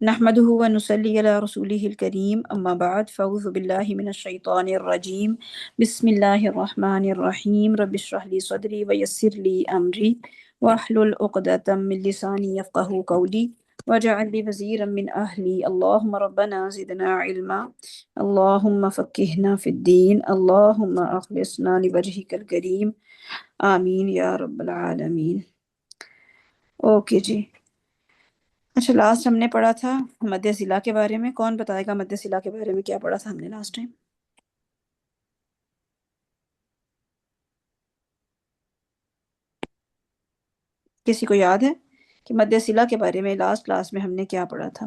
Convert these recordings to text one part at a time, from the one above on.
نحمده ونصلي على رسوله الكريم أما بعد فأعوذ بالله من الشيطان الرجيم بسم الله الرحمن الرحيم رب اشرح لي صدري ويسر لي أمري واحلل عقدة من لساني يفقهوا قولي واجعل لي وزيرا من أهلي اللهم ربنا زدنا علما اللهم فقهنا في الدين اللهم أخلصنا لوجهك الكريم آمين يا رب العالمين. اوکے جی، اچھا لاسٹ ہم نے پڑھا تھا مدِ صلہ کے بارے میں. کون بتائے گا مدِ صلہ کے بارے میں کیا پڑھا تھا ہم نے لاسٹ ٹائم؟ کسی کو یاد ہے کہ مدِ صلہ کے بارے میں لاسٹ کلاس میں ہم نے کیا پڑھا تھا؟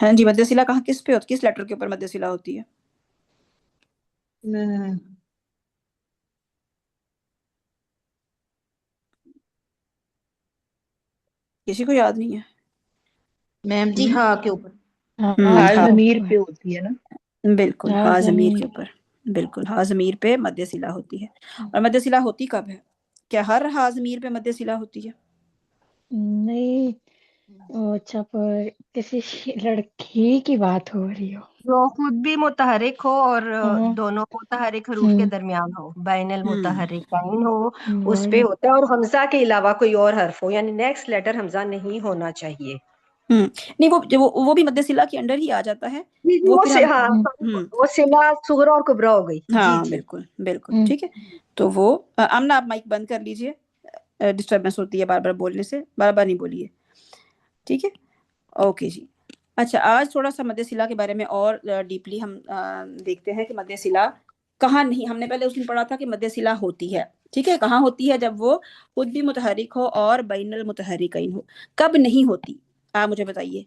ہاں جی، مدِ صلہ کہاں کس پہ ہوتی، کس لیٹر کے اوپر مدِ صلہ ہوتی ہے؟ کسی کو یاد نہیں ہے؟ میم جی ہاں کے اوپر ہاں ضمیر پہ ہوتی ہے نا. بالکل ہا ضمیر کے اوپر، بالکل ہا ضمیر پہ مدِ صلہ ہوتی ہے. اور مدِ صلہ ہوتی کب ہے؟ کیا ہر ہا ضمیر پہ مدِ صلہ ہوتی ہے؟ نہیں، اچھا پر کسی لڑکی کی بات ہو رہی ہو جو خود بھی متحرک ہو اور ہاں، دونوں متحرک حروف کے درمیان ہو، بین المتحرکین ہو، اس پہ وہی ہوتا ہے. اور حمزہ کے علاوہ کوئی اور حرف ہو، یعنی نیکسٹ لیٹر حمزہ نہیں ہونا چاہیے. نہیں وہ بھی مدِ صلہ کے انڈر ہی آ جاتا ہے. وہ پھر ہم ہاں وہ صلہ صغریٰ اور کبریٰ ہو گئی. جی ہاں جی بالکل بالکل ٹھیک ہے. تو وہ آمنہ آپ مائک بند کر لیجئے، ڈسٹربنس ہوتی ہے بار بار بولنے سے، بار بار نہیں بولیے، ٹھیک ہے. اوکے جی. اچھا آج تھوڑا سا مدِ صلہ کے بارے میں اور ڈیپلی ہم دیکھتے ہیں کہ مدِ صلہ کہاں نہیں. ہم نے پہلے اس دن پڑھا تھا کہ مدِ صلہ ہوتی ہے، ٹھیک ہے. کہاں ہوتی ہے؟ جب وہ خود بھی متحرک ہو اور بین المتحرکین ہو. کب نہیں ہوتی؟ آپ مجھے بتائیے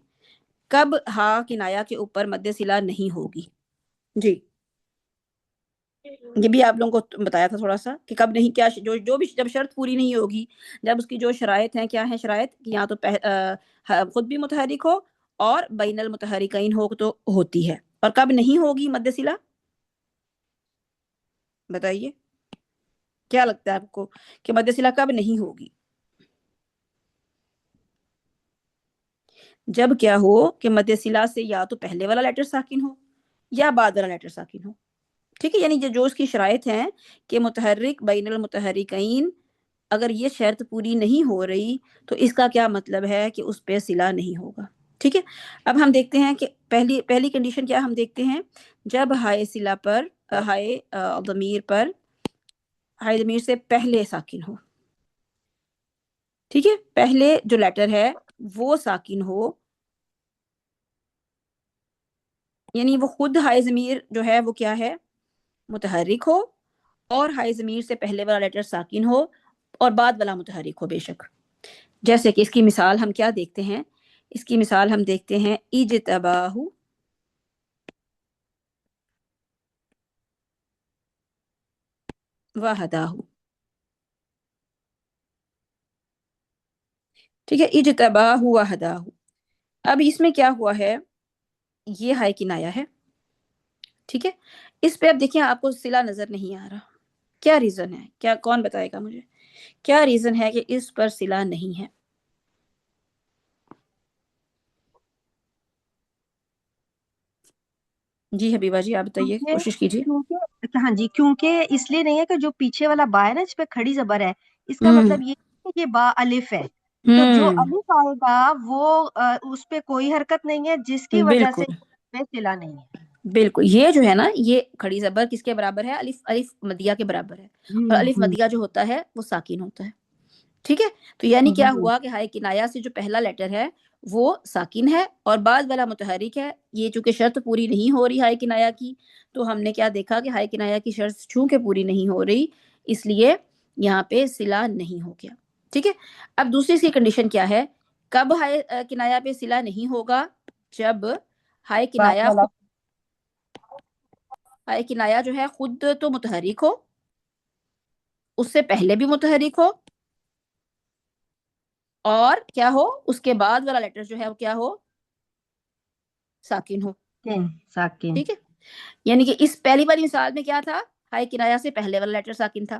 کب ہا کنایا کے اوپر مدِ صلہ نہیں ہوگی؟ جی یہ بھی آپ لوگوں کو بتایا تھا تھوڑا سا کہ کب نہیں، کیا جو بھی جب شرط پوری نہیں ہوگی، جب اس کی جو شرائط ہیں، کیا ہیں شرائط؟ کہ یا تو خود بھی متحرک ہو اور بین المتحرکین ہو تو ہوتی ہے. اور کب نہیں ہوگی مدِ صلہ؟ بتائیے کیا لگتا ہے آپ کو کہ مدِ صلہ کب نہیں ہوگی؟ جب کیا ہو کہ مدِ صلہ سے یا تو پہلے والا لیٹر ساکن ہو یا بعد والا لیٹر ساکن ہو، ٹھیک ہے. یعنی جو اس کی شرائط ہیں کہ متحرک بین المتحرکین، اگر یہ شرط پوری نہیں ہو رہی تو اس کا کیا مطلب ہے کہ اس پہ صلہ نہیں ہوگا، ٹھیک ہے. اب ہم دیکھتے ہیں کہ پہلی کنڈیشن کیا ہم دیکھتے ہیں، جب ہائے صلہ پر ہائے ضمیر پر ہائے ضمیر سے پہلے ساکن ہو، ٹھیک ہے. پہلے جو لیٹر ہے وہ ساکن ہو، یعنی وہ خود ہائے ضمیر جو ہے وہ کیا ہے، متحرک ہو، اور ہائے ضمیر سے پہلے والا لیٹر ساکن ہو اور بعد والا متحرک ہو بے شک. جیسے کہ اس کی مثال ہم کیا دیکھتے ہیں، اس کی مثال ہم دیکھتے ہیں اجتباہ وہداہ، ٹھیک ہے. اجتباہ وہداہ. اب اس میں کیا ہوا ہے، یہ ہائے کنایا ہے، ٹھیک ہے. اس پہ اب دیکھیں آپ کو صلہ نظر نہیں آ رہا، کیا ریزن ہے؟ کیا کون بتائے گا مجھے کیا ریزن ہے کہ اس پر صلہ نہیں ہے؟ جی حبیبہ جی آپ بتائیے، کوشش کیجیے. ہاں جی، کیونکہ اس لیے نہیں ہے کہ جو پیچھے والا با ہے نا، اس پہ کھڑی زبر ہے. اس کا مطلب یہ ہے کہ یہ با الف ہے. تو جو الف آئے گا وہ اس پہ کوئی حرکت نہیں ہے، جس کی وجہ سے بالکل اس پہ صلہ نہیں ہے. بالکل. یہ جو ہے نا، یہ کھڑی زبر کس کے برابر ہے؟ الف مدیہ کے برابر ہے. اور الف مدیہ جو ہوتا ہے وہ ساکن ہوتا ہے، ٹھیک ہے. تو یعنی کیا ہوا کہ ہائے کنایا سے جو پہلا لیٹر ہے وہ ساکن ہے اور بعد والا متحرک ہے. یہ چونکہ شرط پوری نہیں ہو رہی ہائے کنایا کی، تو ہم نے کیا دیکھا کہ ہائے کنایا کی شرط چونکہ پوری نہیں ہو رہی، اس لیے یہاں پہ صلہ نہیں ہو گیا، ٹھیک ہے. اب دوسری سی کنڈیشن کیا ہے، کب ہائے کنایا پہ صلہ نہیں ہوگا؟ جب ہائے کنایا ہائے کنایا جو ہے خود تو متحرک ہو، اس سے پہلے بھی متحرک ہو، اور کیا ہو، اس کے بعد والا لیٹر جو ہے وہ کیا ہو، ساکن ہو، ساکن. ٹھیک ہے. یعنی کہ اس پہلی والی مثال میں کیا تھا، ہائے کنایا سے پہلے والا لیٹر ساکن تھا.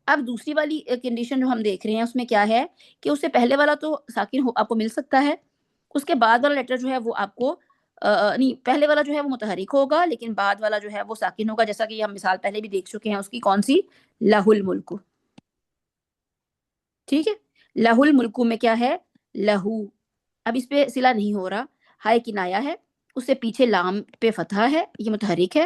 اب دوسری والی کنڈیشن جو ہم دیکھ رہے ہیں اس میں کیا ہے کہ اس سے پہلے والا تو ساکن آپ کو مل سکتا ہے، اس کے بعد والا لیٹر جو ہے وہ آپ کو نہیں، پہلے والا جو ہے وہ متحرک ہوگا لیکن بعد والا جو ہے وہ ساکن ہوگا، جیسا کہ ہم مثال پہلے بھی دیکھ چکے ہیں اس کی، کون سی؟ لہ الملک. ٹھیک ہے، لہ الملک میں کیا ہے؟ لہو. اب اس پہ صلہ نہیں ہو رہا، ہائے کنایا ہے، اس سے پیچھے لام پہ فتحہ ہے، یہ متحرک ہے،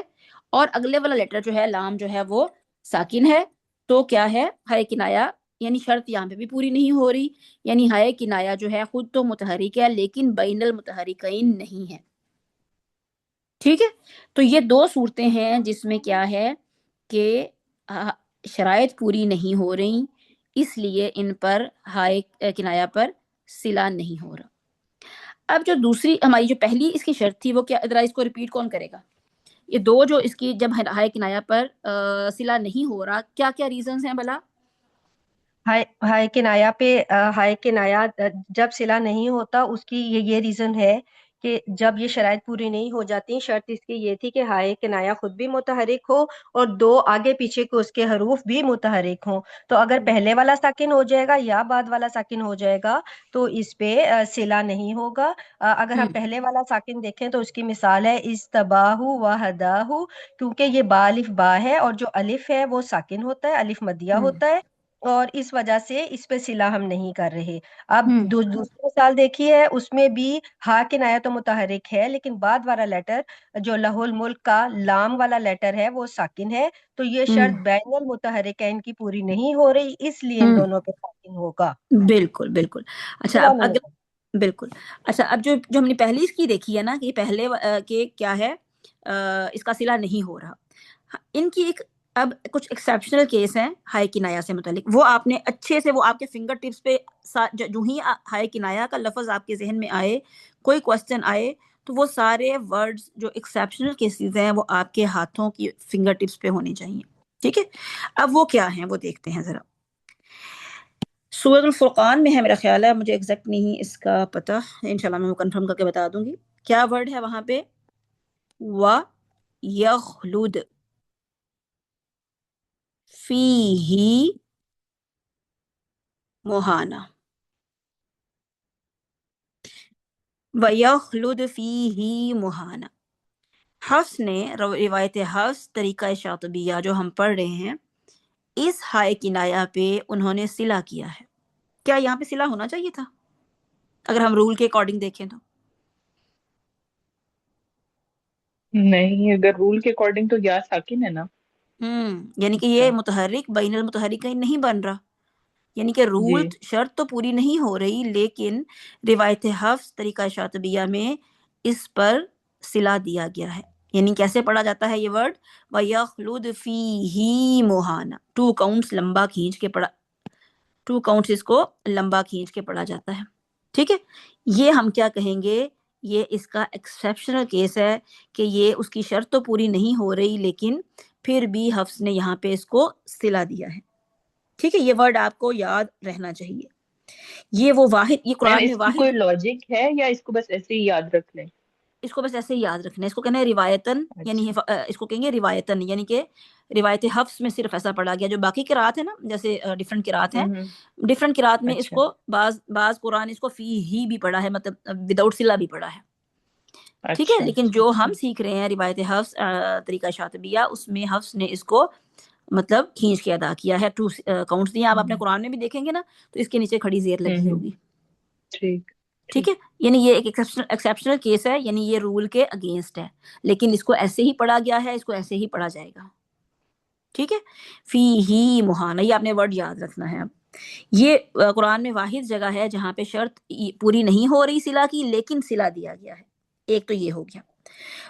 اور اگلے والا لیٹر جو ہے لام جو ہے وہ ساکن ہے. تو کیا ہے؟ ہائے کنایا، یعنی شرط یہاں پہ بھی پوری نہیں ہو رہی، یعنی ہائے کنایا جو ہے خود تو متحرک ہے لیکن بین المتحرکین نہیں ہے. ٹھیک ہے، تو یہ دو صورتیں ہیں جس میں کیا ہے کہ شرائط پوری نہیں ہو رہی، اس لیے ان پر ہائے کنایا پر صلہ نہیں ہو رہا. اب جو دوسری ہماری جو پہلی اس کی شرط تھی وہ کیا؟ ذرا اس کو ریپیٹ کون کرے گا؟ یہ دو جو اس کی جب ہائے کنایا پر صلہ نہیں ہو رہا، کیا کیا ریزنز ہیں بلا؟ ہائے کنایا پہ ہائے کنایا جب صلہ نہیں ہوتا، اس کی یہ ریزن ہے کہ جب یہ شرائط پوری نہیں ہو جاتی. شرط اس کی یہ تھی کہ ہائے کنایا خود بھی متحرک ہو اور دو آگے پیچھے کے اس کے حروف بھی متحرک ہوں. تو اگر پہلے والا ساکن ہو جائے گا یا بعد والا ساکن ہو جائے گا تو اس پہ صلہ نہیں ہوگا. اگر ہم پہلے والا ساکن دیکھیں تو اس کی مثال ہے استباہ و ہداہ، کیونکہ یہ با الف با ہے اور جو الف ہے وہ ساکن ہوتا ہے، الف مدیہ ہوتا ہے، اور اس وجہ سے اس پہ صلہ ہم نہیں کر رہے. اب دوسری مثال دیکھی ہے، اس میں بھی ہا کنایا تو متحرک ہے لیکن بعد والا لیٹر جو لہ الملک کا لام والا لیٹر ہے وہ ساکن ہے. تو یہ شرط بین المتحرکین کی پوری نہیں ہو رہی، اس لیے ان دونوں پہ ساکن ہوگا. بالکل بالکل. اچھا اب اگر بالکل اچھا اب جو ہم نے پہلی اس کی دیکھی ہے نا کہ پہلے کہ کیا ہے اس کا صلہ نہیں ہو رہا، ان کی ایک اب کچھ ایکسیپشنل کیس ہیں ہائے کنایا سے متعلق، وہ آپ نے اچھے سے وہ آپ کے فنگر ٹپس پہ جو ہی ہائے کنایا کا لفظ آپ کے ذہن میں آئے، کوئی کوسچن آئے، تو وہ سارے ورڈز جو ایکسیپشنل کیسز ہیں وہ آپ کے ہاتھوں کی فنگر ٹپس پہ ہونے چاہیے. ٹھیک ہے، اب وہ کیا ہیں وہ دیکھتے ہیں ذرا. سورۃ الفرقان میں ہے میرا خیال ہے، مجھے ایگزیکٹ نہیں اس کا پتہ، انشاءاللہ میں وہ کنفرم کر کے بتا دوں گی. کیا ورڈ ہے وہاں پہ؟ وَيَخْلُدْ فِيهِ مُهَانَةٌ، وَيَخْلُدْ فِيهِ مُهَانَةٌ. حفص نے روایت حفص طریقہ شاطبیہ جو ہم پڑھ رہے ہیں، اس ہائے کنایا پہ انہوں نے صلہ کیا ہے. کیا یہاں پہ صلہ ہونا چاہیے تھا اگر ہم رول کے اکارڈنگ دیکھیں تو؟ نہیں، اگر رول کے اکارڈنگ تو یا ساکن ہے نا. یعنی کہ یہ متحرک بین المتحرکین نہیں بن رہا، یعنی کہ رول شرط تو پوری نہیں ہو رہی لیکن روایت حفص طریقہ شاطبیہ میں اس پر صلہ دیا گیا ہے. یعنی کیسے پڑھا جاتا ہے یہ ورڈ؟ وَيَخْلُدْ فِيهِ مُهَانَةٌ، 2 کاؤنٹس لمبا کھینچ کے پڑھا، 2 کاؤنٹس اس کو لمبا کھینچ کے پڑھا جاتا ہے. ٹھیک ہے، یہ ہم کیا کہیں گے؟ یہ اس کا ایکسیپشنل کیس ہے کہ یہ اس کی شرط تو پوری نہیں ہو رہی لیکن پھر بھی حفص نے یہاں پہ اس کو صلہ دیا ہے. ٹھیک ہے، یہ ورڈ آپ کو یاد رہنا چاہیے. یہ وہ واحد، یہ قرآن میں اس کی واحد، کوئی لاجک ہے یا اس کو بس ایسے ہی یاد رکھ لیں؟ اس کو بس ایسے ہی یاد رکھنا ہے. اس کو کہنا ہے روایتاً، یعنی اس کو کہیں گے روایتاً، یعنی کہ روایت حفص میں صرف ایسا پڑھا گیا. جو باقی قرات ہے نا، جیسے ڈفرنٹ قرات ہیں، ڈفرنٹ قرات میں اس کو بعض قرآن اس کو فی ہی بھی پڑھا ہے، مطلب وداؤٹ صلہ بھی پڑھا ہے. ٹھیک ہے، لیکن جو ہم سیکھ رہے ہیں روایت حفص طریقہ شاطبیہ، اس میں حفص نے اس کو مطلب کھینچ کے ادا کیا ہے. 2 کاؤنٹس دیے. آپ اپنے قرآن میں بھی دیکھیں گے نا تو اس کے نیچے کھڑی زیر لگی ہوگی. ٹھیک ہے، یعنی یہ ایک ایکسیپشنل کیس ہے، یعنی یہ رول کے اگینسٹ ہے لیکن اس کو ایسے ہی پڑھا گیا ہے، اس کو ایسے ہی پڑھا جائے گا. ٹھیک ہے، فی ہی مہانہ، یہ آپ نے ورڈ یاد رکھنا ہے. اب یہ قرآن میں واحد جگہ ہے جہاں پہ شرط پوری نہیں ہو رہی صلہ کی لیکن صلہ دیا گیا ہے. ایک تو یہ ہو گیا.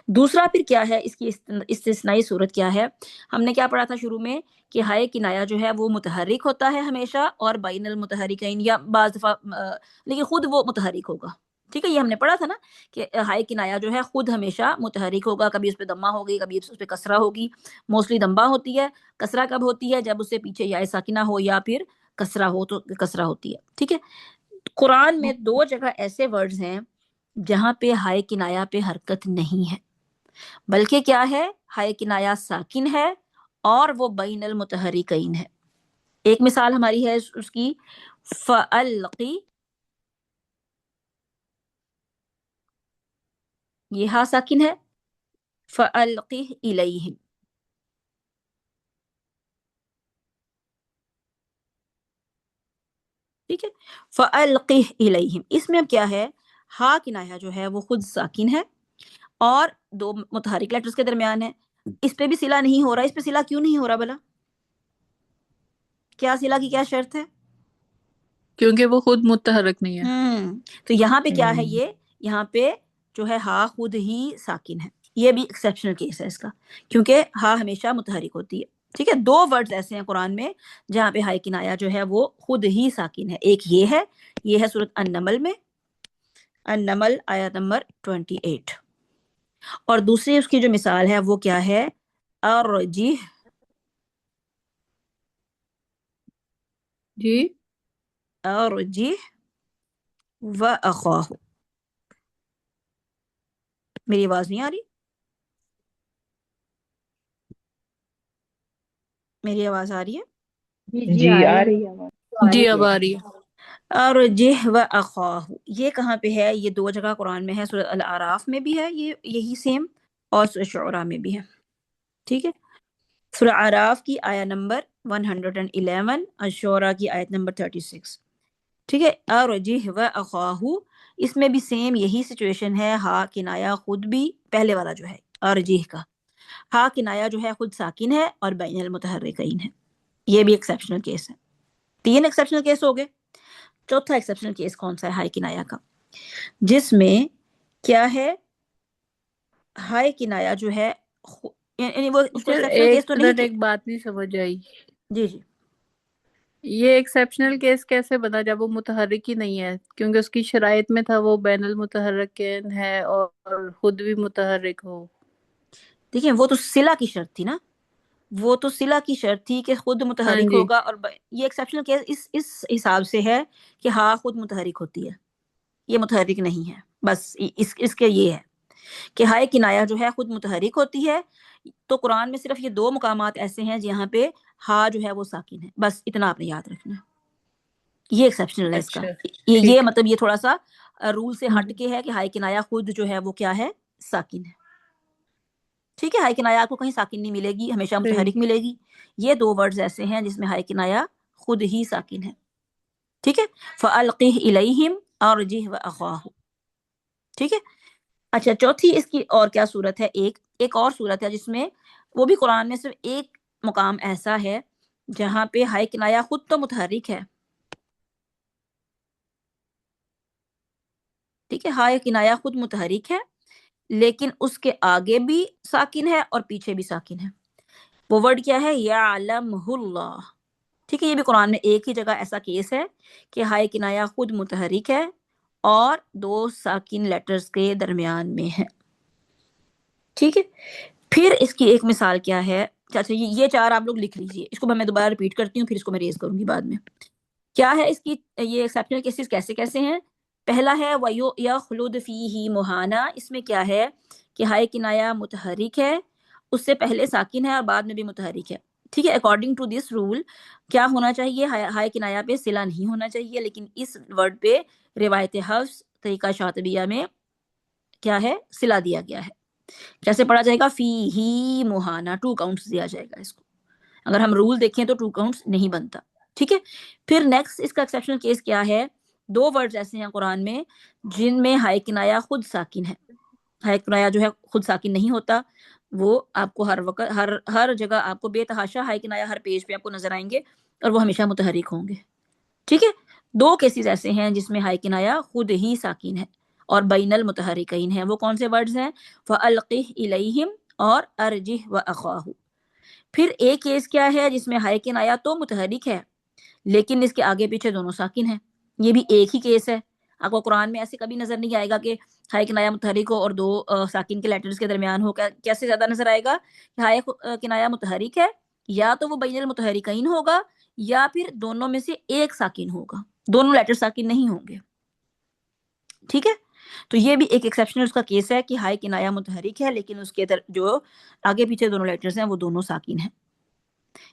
دوسرا پھر کیا ہے اس کی استثنائی صورت کیا ہے؟ ہم نے کیا پڑھا تھا شروع میں کہ ہائے کنایا جو ہے وہ متحرک ہوتا ہے ہمیشہ، اور بین المتحرکین یا بعض دفعہ لیکن خود وہ متحرک ہوگا. ٹھیک ہے، یہ ہم نے پڑھا تھا نا کہ ہائے کنایا جو ہے خود ہمیشہ متحرک ہوگا، کبھی اس پہ دمہ ہوگی، کبھی اس پہ کسرہ ہوگی. موسٹلی دمہ ہوتی ہے. کسرہ کب ہوتی ہے؟ جب اس سے پیچھے یا ساکنہ ہو یا پھر کسرہ ہو تو کسرہ ہوتی ہے. ٹھیک ہے، قرآن میں 2 جگہ ایسے ورڈز ہیں جہاں پہ ہائے کنایا پہ حرکت نہیں ہے، بلکہ کیا ہے؟ ہائے کنایا ساکن ہے اور وہ بین المتحرکین ہے. ایک مثال ہماری ہے اس کی فَأَلْقِ، یہ ہا ساکن ہے، فَأَلْقِهْ إِلَيْهِمْ، ٹھیک ہے، فَأَلْقِهْ إِلَيْهِمْ، اس میں اب کیا ہے، ہا کنایا جو ہے وہ خود ساکن ہے اور دو متحرک لیٹرز کے درمیان ہے، اس پہ بھی صلہ نہیں ہو رہا، اس پہ صلہ کیوں نہیں ہو رہا بلا؟ کیا صلہ کی کیا شرط ہے؟ کیونکہ وہ خود متحرک نہیں ہے. تو یہاں پہ کیا ہے، یہ یہاں پہ جو ہے ہا خود ہی ساکن ہے، یہ بھی ایکسیپشنل کیس ہے اس کا، کیونکہ ہا ہمیشہ متحرک ہوتی ہے. ٹھیک ہے، دو ورڈز ایسے ہیں قرآن میں جہاں پہ ہائے کنایا جو ہے وہ خود ہی ساکن ہے. ایک یہ ہے سورۃ النمل میں، النمل آیت نمبر 28، اور دوسری اس کی جو مثال ہے وہ کیا ہے، ارجح، جی ارجح و اخواہ. میری آواز نہیں آ رہی؟ میری آواز آ رہی ہے؟ جی آ رہی ہے آواز. جی اب آ رہی ہے. ارجح و اخواہ، یہ کہاں پہ ہے؟ یہ دو جگہ قرآن میں ہے، سورۃ الاعراف میں بھی ہے یہ یہی سیم، اور سورۃ شعراء میں بھی ہے. ٹھیک ہے، سورہ اعراف کی آیت نمبر 111، الشعراء کی آیت نمبر 36. ٹھیک ہے، ارجح و اخواہ، اس میں بھی سیم یہی سچویشن ہے، ہا کنایا خود بھی، پہلے والا جو ہے ارجح کا ہا کنایا جو ہے خود ساکن ہے اور بین المتحرکین ہے. یہ بھی ایکسیپشنل کیس ہے. 3 ایکسیپشنل کیس ہو گئے. چوتھا ایکسیپشنل کیس کون سا ہے ہائے کنایا کا، جس میں کیا ہے، ہائے کنایا جو ہے یعنی وہ اس کو ایکسیپشنل کیس ایک تو نہیں منٹ، ایک بات نہیں سمجھ آئی. جی جی یہ ایکسیپشنل کیس کیسے بنا جب وہ متحرک ہی نہیں ہے؟ کیونکہ اس کی شرائط میں تھا وہ بین المتحرکین ہے اور خود بھی متحرک ہو. دیکھیں وہ تو صلہ کی شرط تھی نا، وہ تو صلہ کی شرط تھی کہ خود ہاں متحرک جی. ہوگا، اور یہ ایکسیپشنل کیس اس حساب سے ہے کہ ہاں خود متحرک ہوتی ہے، یہ متحرک نہیں ہے. بس اس کے یہ ہے کہ ہائے کنایا جو ہے خود متحرک ہوتی ہے. تو قرآن میں صرف یہ 2 مقامات ایسے ہیں جہاں پہ ہا جو ہے وہ ساکن ہے، بس اتنا آپ نے یاد رکھنا ہے. یہ ایکسیپشنل ہے اس کا. اچھا یہ ٹھیک. مطلب یہ تھوڑا سا رول سے ہٹ کے ہے کہ ہائے کنایا خود جو ہے وہ کیا ہے، ساکن ہے. ٹھیک ہے، ہائے کنایا آپ کو کہیں ساکن نہیں ملے گی، ہمیشہ صحیح. متحرک ملے گی. یہ 2 ورڈز ایسے ہیں جس میں ہائے کنایا خود ہی ساکن ہے. ٹھیک ہے، فَأَلْقِهْ إِلَيْهِمْ أَرْجِهْ وَأَخَاهُ. ٹھیک ہے. اچھا، چوتھی اس کی اور کیا صورت ہے، ایک اور صورت ہے جس میں وہ بھی قرآن میں صرف ایک مقام ایسا ہے جہاں پہ ہائے کنایا خود تو متحرک ہے. ٹھیک ہے، ہائے کنایا خود متحرک ہے لیکن اس کے آگے بھی ساکن ہے اور پیچھے بھی ساکن ہے. وہ ورڈ کیا ہے، یعلمہ اللہ. ٹھیک ہے، یہ بھی قرآن میں ایک ہی جگہ ایسا کیس ہے کہ ہائے کنایا خود متحرک ہے اور 2 ساکن لیٹرز کے درمیان میں ہے. ٹھیک ہے، پھر اس کی ایک مثال کیا ہے. اچھا، یہ 4 آپ لوگ لکھ لیجئے، اس کو میں دوبارہ ریپیٹ کرتی ہوں، پھر اس کو میں ریز کروں گی بعد میں. کیا ہے اس کی یہ ایکسیپشنل کیسز کیسے کیسے ہیں. پہلا ہے وَيَخْلُدْ فِيهِ مُحَانَا، اس میں کیا ہے کہ ہائے کنایا متحرک ہے، اس سے پہلے ساکن ہے اور بعد میں بھی متحرک ہے. ٹھیک ہے، اکارڈنگ ٹو دس رول کیا ہونا چاہیے، ہائے کنایا پہ صلہ نہیں ہونا چاہیے، لیکن اس ورڈ پہ روایت حفص طریقہ شاطبیہ میں کیا ہے، صلہ دیا گیا ہے. کیسے پڑھا جائے گا، فی ہی مہانا، 2 کاؤنٹس دیا جائے گا اس کو. اگر ہم رول دیکھیں تو 2 کاؤنٹس نہیں بنتا. ٹھیک ہے، پھر نیکسٹ اس کا ایکسیپشنل کیس کیا ہے. 2 ورڈز ایسے ہیں قرآن میں جن میں ہائے کنایا خود ساکن ہے. ہائے کنایا جو ہے خود ساکن نہیں ہوتا، وہ آپ کو ہر وقت ہر جگہ آپ کو بے تحاشا ہائے کنایا ہر پیج پہ آپ کو نظر آئیں گے اور وہ ہمیشہ متحرک ہوں گے. ٹھیک ہے، 2 کیسز ایسے ہیں جس میں ہائے کنایا خود ہی ساکن ہے اور بین المتحرکین ہیں. وہ کون سے ورڈز ہیں، فَأَلْقِهْ إِلَيْهِمْ اور أَرْجِحْ وَأَخَاهُ. پھر ایک کیس کیا ہے جس میں ہائے کنایا تو متحرک ہے لیکن اس کے آگے پیچھے دونوں ساکن ہیں. یہ بھی ایک ہی کیس ہے. آپ کو قرآن میں ایسے کبھی نظر نہیں آئے گا کہ ہائے کنایا متحرک ہو اور 2 ساکن کے لیٹرز کے درمیان ہو. کیسے زیادہ نظر آئے گا کہ ہائے کنایا متحرک ہے، یا تو وہ بین المتحرکین ہوگا یا پھر دونوں میں سے ایک ساکن ہوگا، دونوں لیٹر ساکن نہیں ہوں گے. ٹھیک ہے، تو یہ بھی ایک ایکسیپشنل اس کا کیس ہے کہ ہائے کنایا متحرک ہے لیکن اس کے جو آگے پیچھے دونوں لیٹرز ہیں وہ دونوں ساکن ہیں.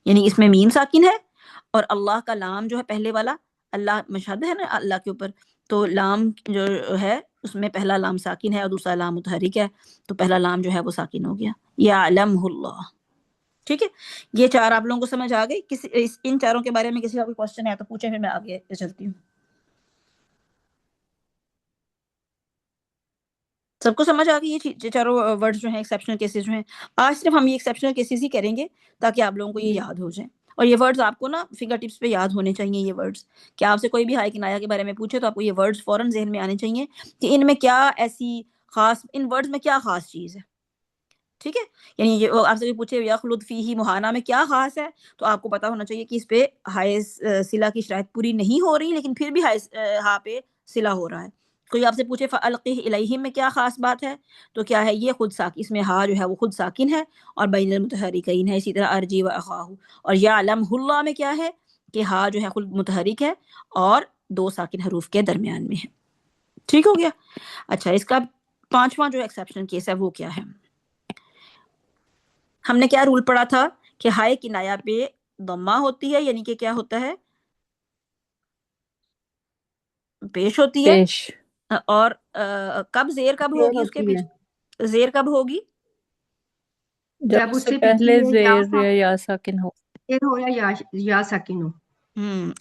یعنی اس میں میم ساکن ہے اور اللہ کا لام جو ہے پہلے والا اللہ مشہد ہے نا اللہ کے اوپر، تو لام جو ہے اس میں پہلا لام ساکن ہے اور دوسرا لام متحرک ہے، تو پہلا لام جو ہے وہ ساکن ہو گیا، یعلمہ اللہ. ٹھیک ہے، یہ چار آپ لوگوں کو سمجھ آ گئی؟ ان چاروں کے بارے میں کسی کا کوئی کوشچن ہے تو پوچھیں، پھر میں آگے چلتی ہوں. سب کو سمجھ آ گئی یہ چاروں ورڈز جو ہیں ایکسیپشنل کیسز جو ہیں؟ آج صرف ہم یہ ایکسیپشنل کیسز ہی کریں گے تاکہ آپ لوگوں کو یہ یاد ہو جائیں، اور یہ ورڈز آپ کو نا فنگر ٹپس پہ یاد ہونے چاہیے. یہ ورڈز کہ آپ سے کوئی بھی ہائے کنایا کے بارے میں پوچھے تو آپ کو یہ ورڈز فوراً ذہن میں آنے چاہیے کہ ان میں کیا ایسی خاص، ان ورڈز میں کیا خاص چیز ہے. ٹھیک ہے، یعنی یہ آپ سے بھی پوچھے یخلد فیہ مہانہ میں کیا خاص ہے، تو آپ کو پتا ہونا چاہیے کہ اس پہ ہائے صلہ کی شرائط پوری نہیں ہو رہی لیکن پھر بھی ہاں پہ صلہ ہو رہا ہے. کوئی آپ سے پوچھے فَأَلْقِهْ إِلَيْهِمْ میں کیا خاص بات ہے، تو کیا ہے یہ خود ساکن، اس میں ہا جو ہے وہ خود ساکن ہے اور بین المتحرکین ہے. اسی طرح ارجی و اخاہ. اور یعلمہ اللہ میں کیا ہے کہ ہا جو ہے خود متحرک ہے اور دو ساکن حروف کے درمیان میں ہے. ٹھیک ہو گیا. اچھا، اس کا پانچواں جو ایکسیپشنل کیس ہے وہ کیا ہے؟ ہم نے کیا رول پڑھا تھا کہ ہائے کنایا پہ ضمہ ہوتی ہے، یعنی کہ کیا ہوتا ہے، پیش ہوتی ہے. پیش اور کب زیر کب زیر ہوگی اس کے ہوتی ہے پیچھے، زیر کب ہوگی؟ جب جب اس اس سے سے پہلے پیچھے زیر یا ساکن ہو. ہو یا ساکن ہو.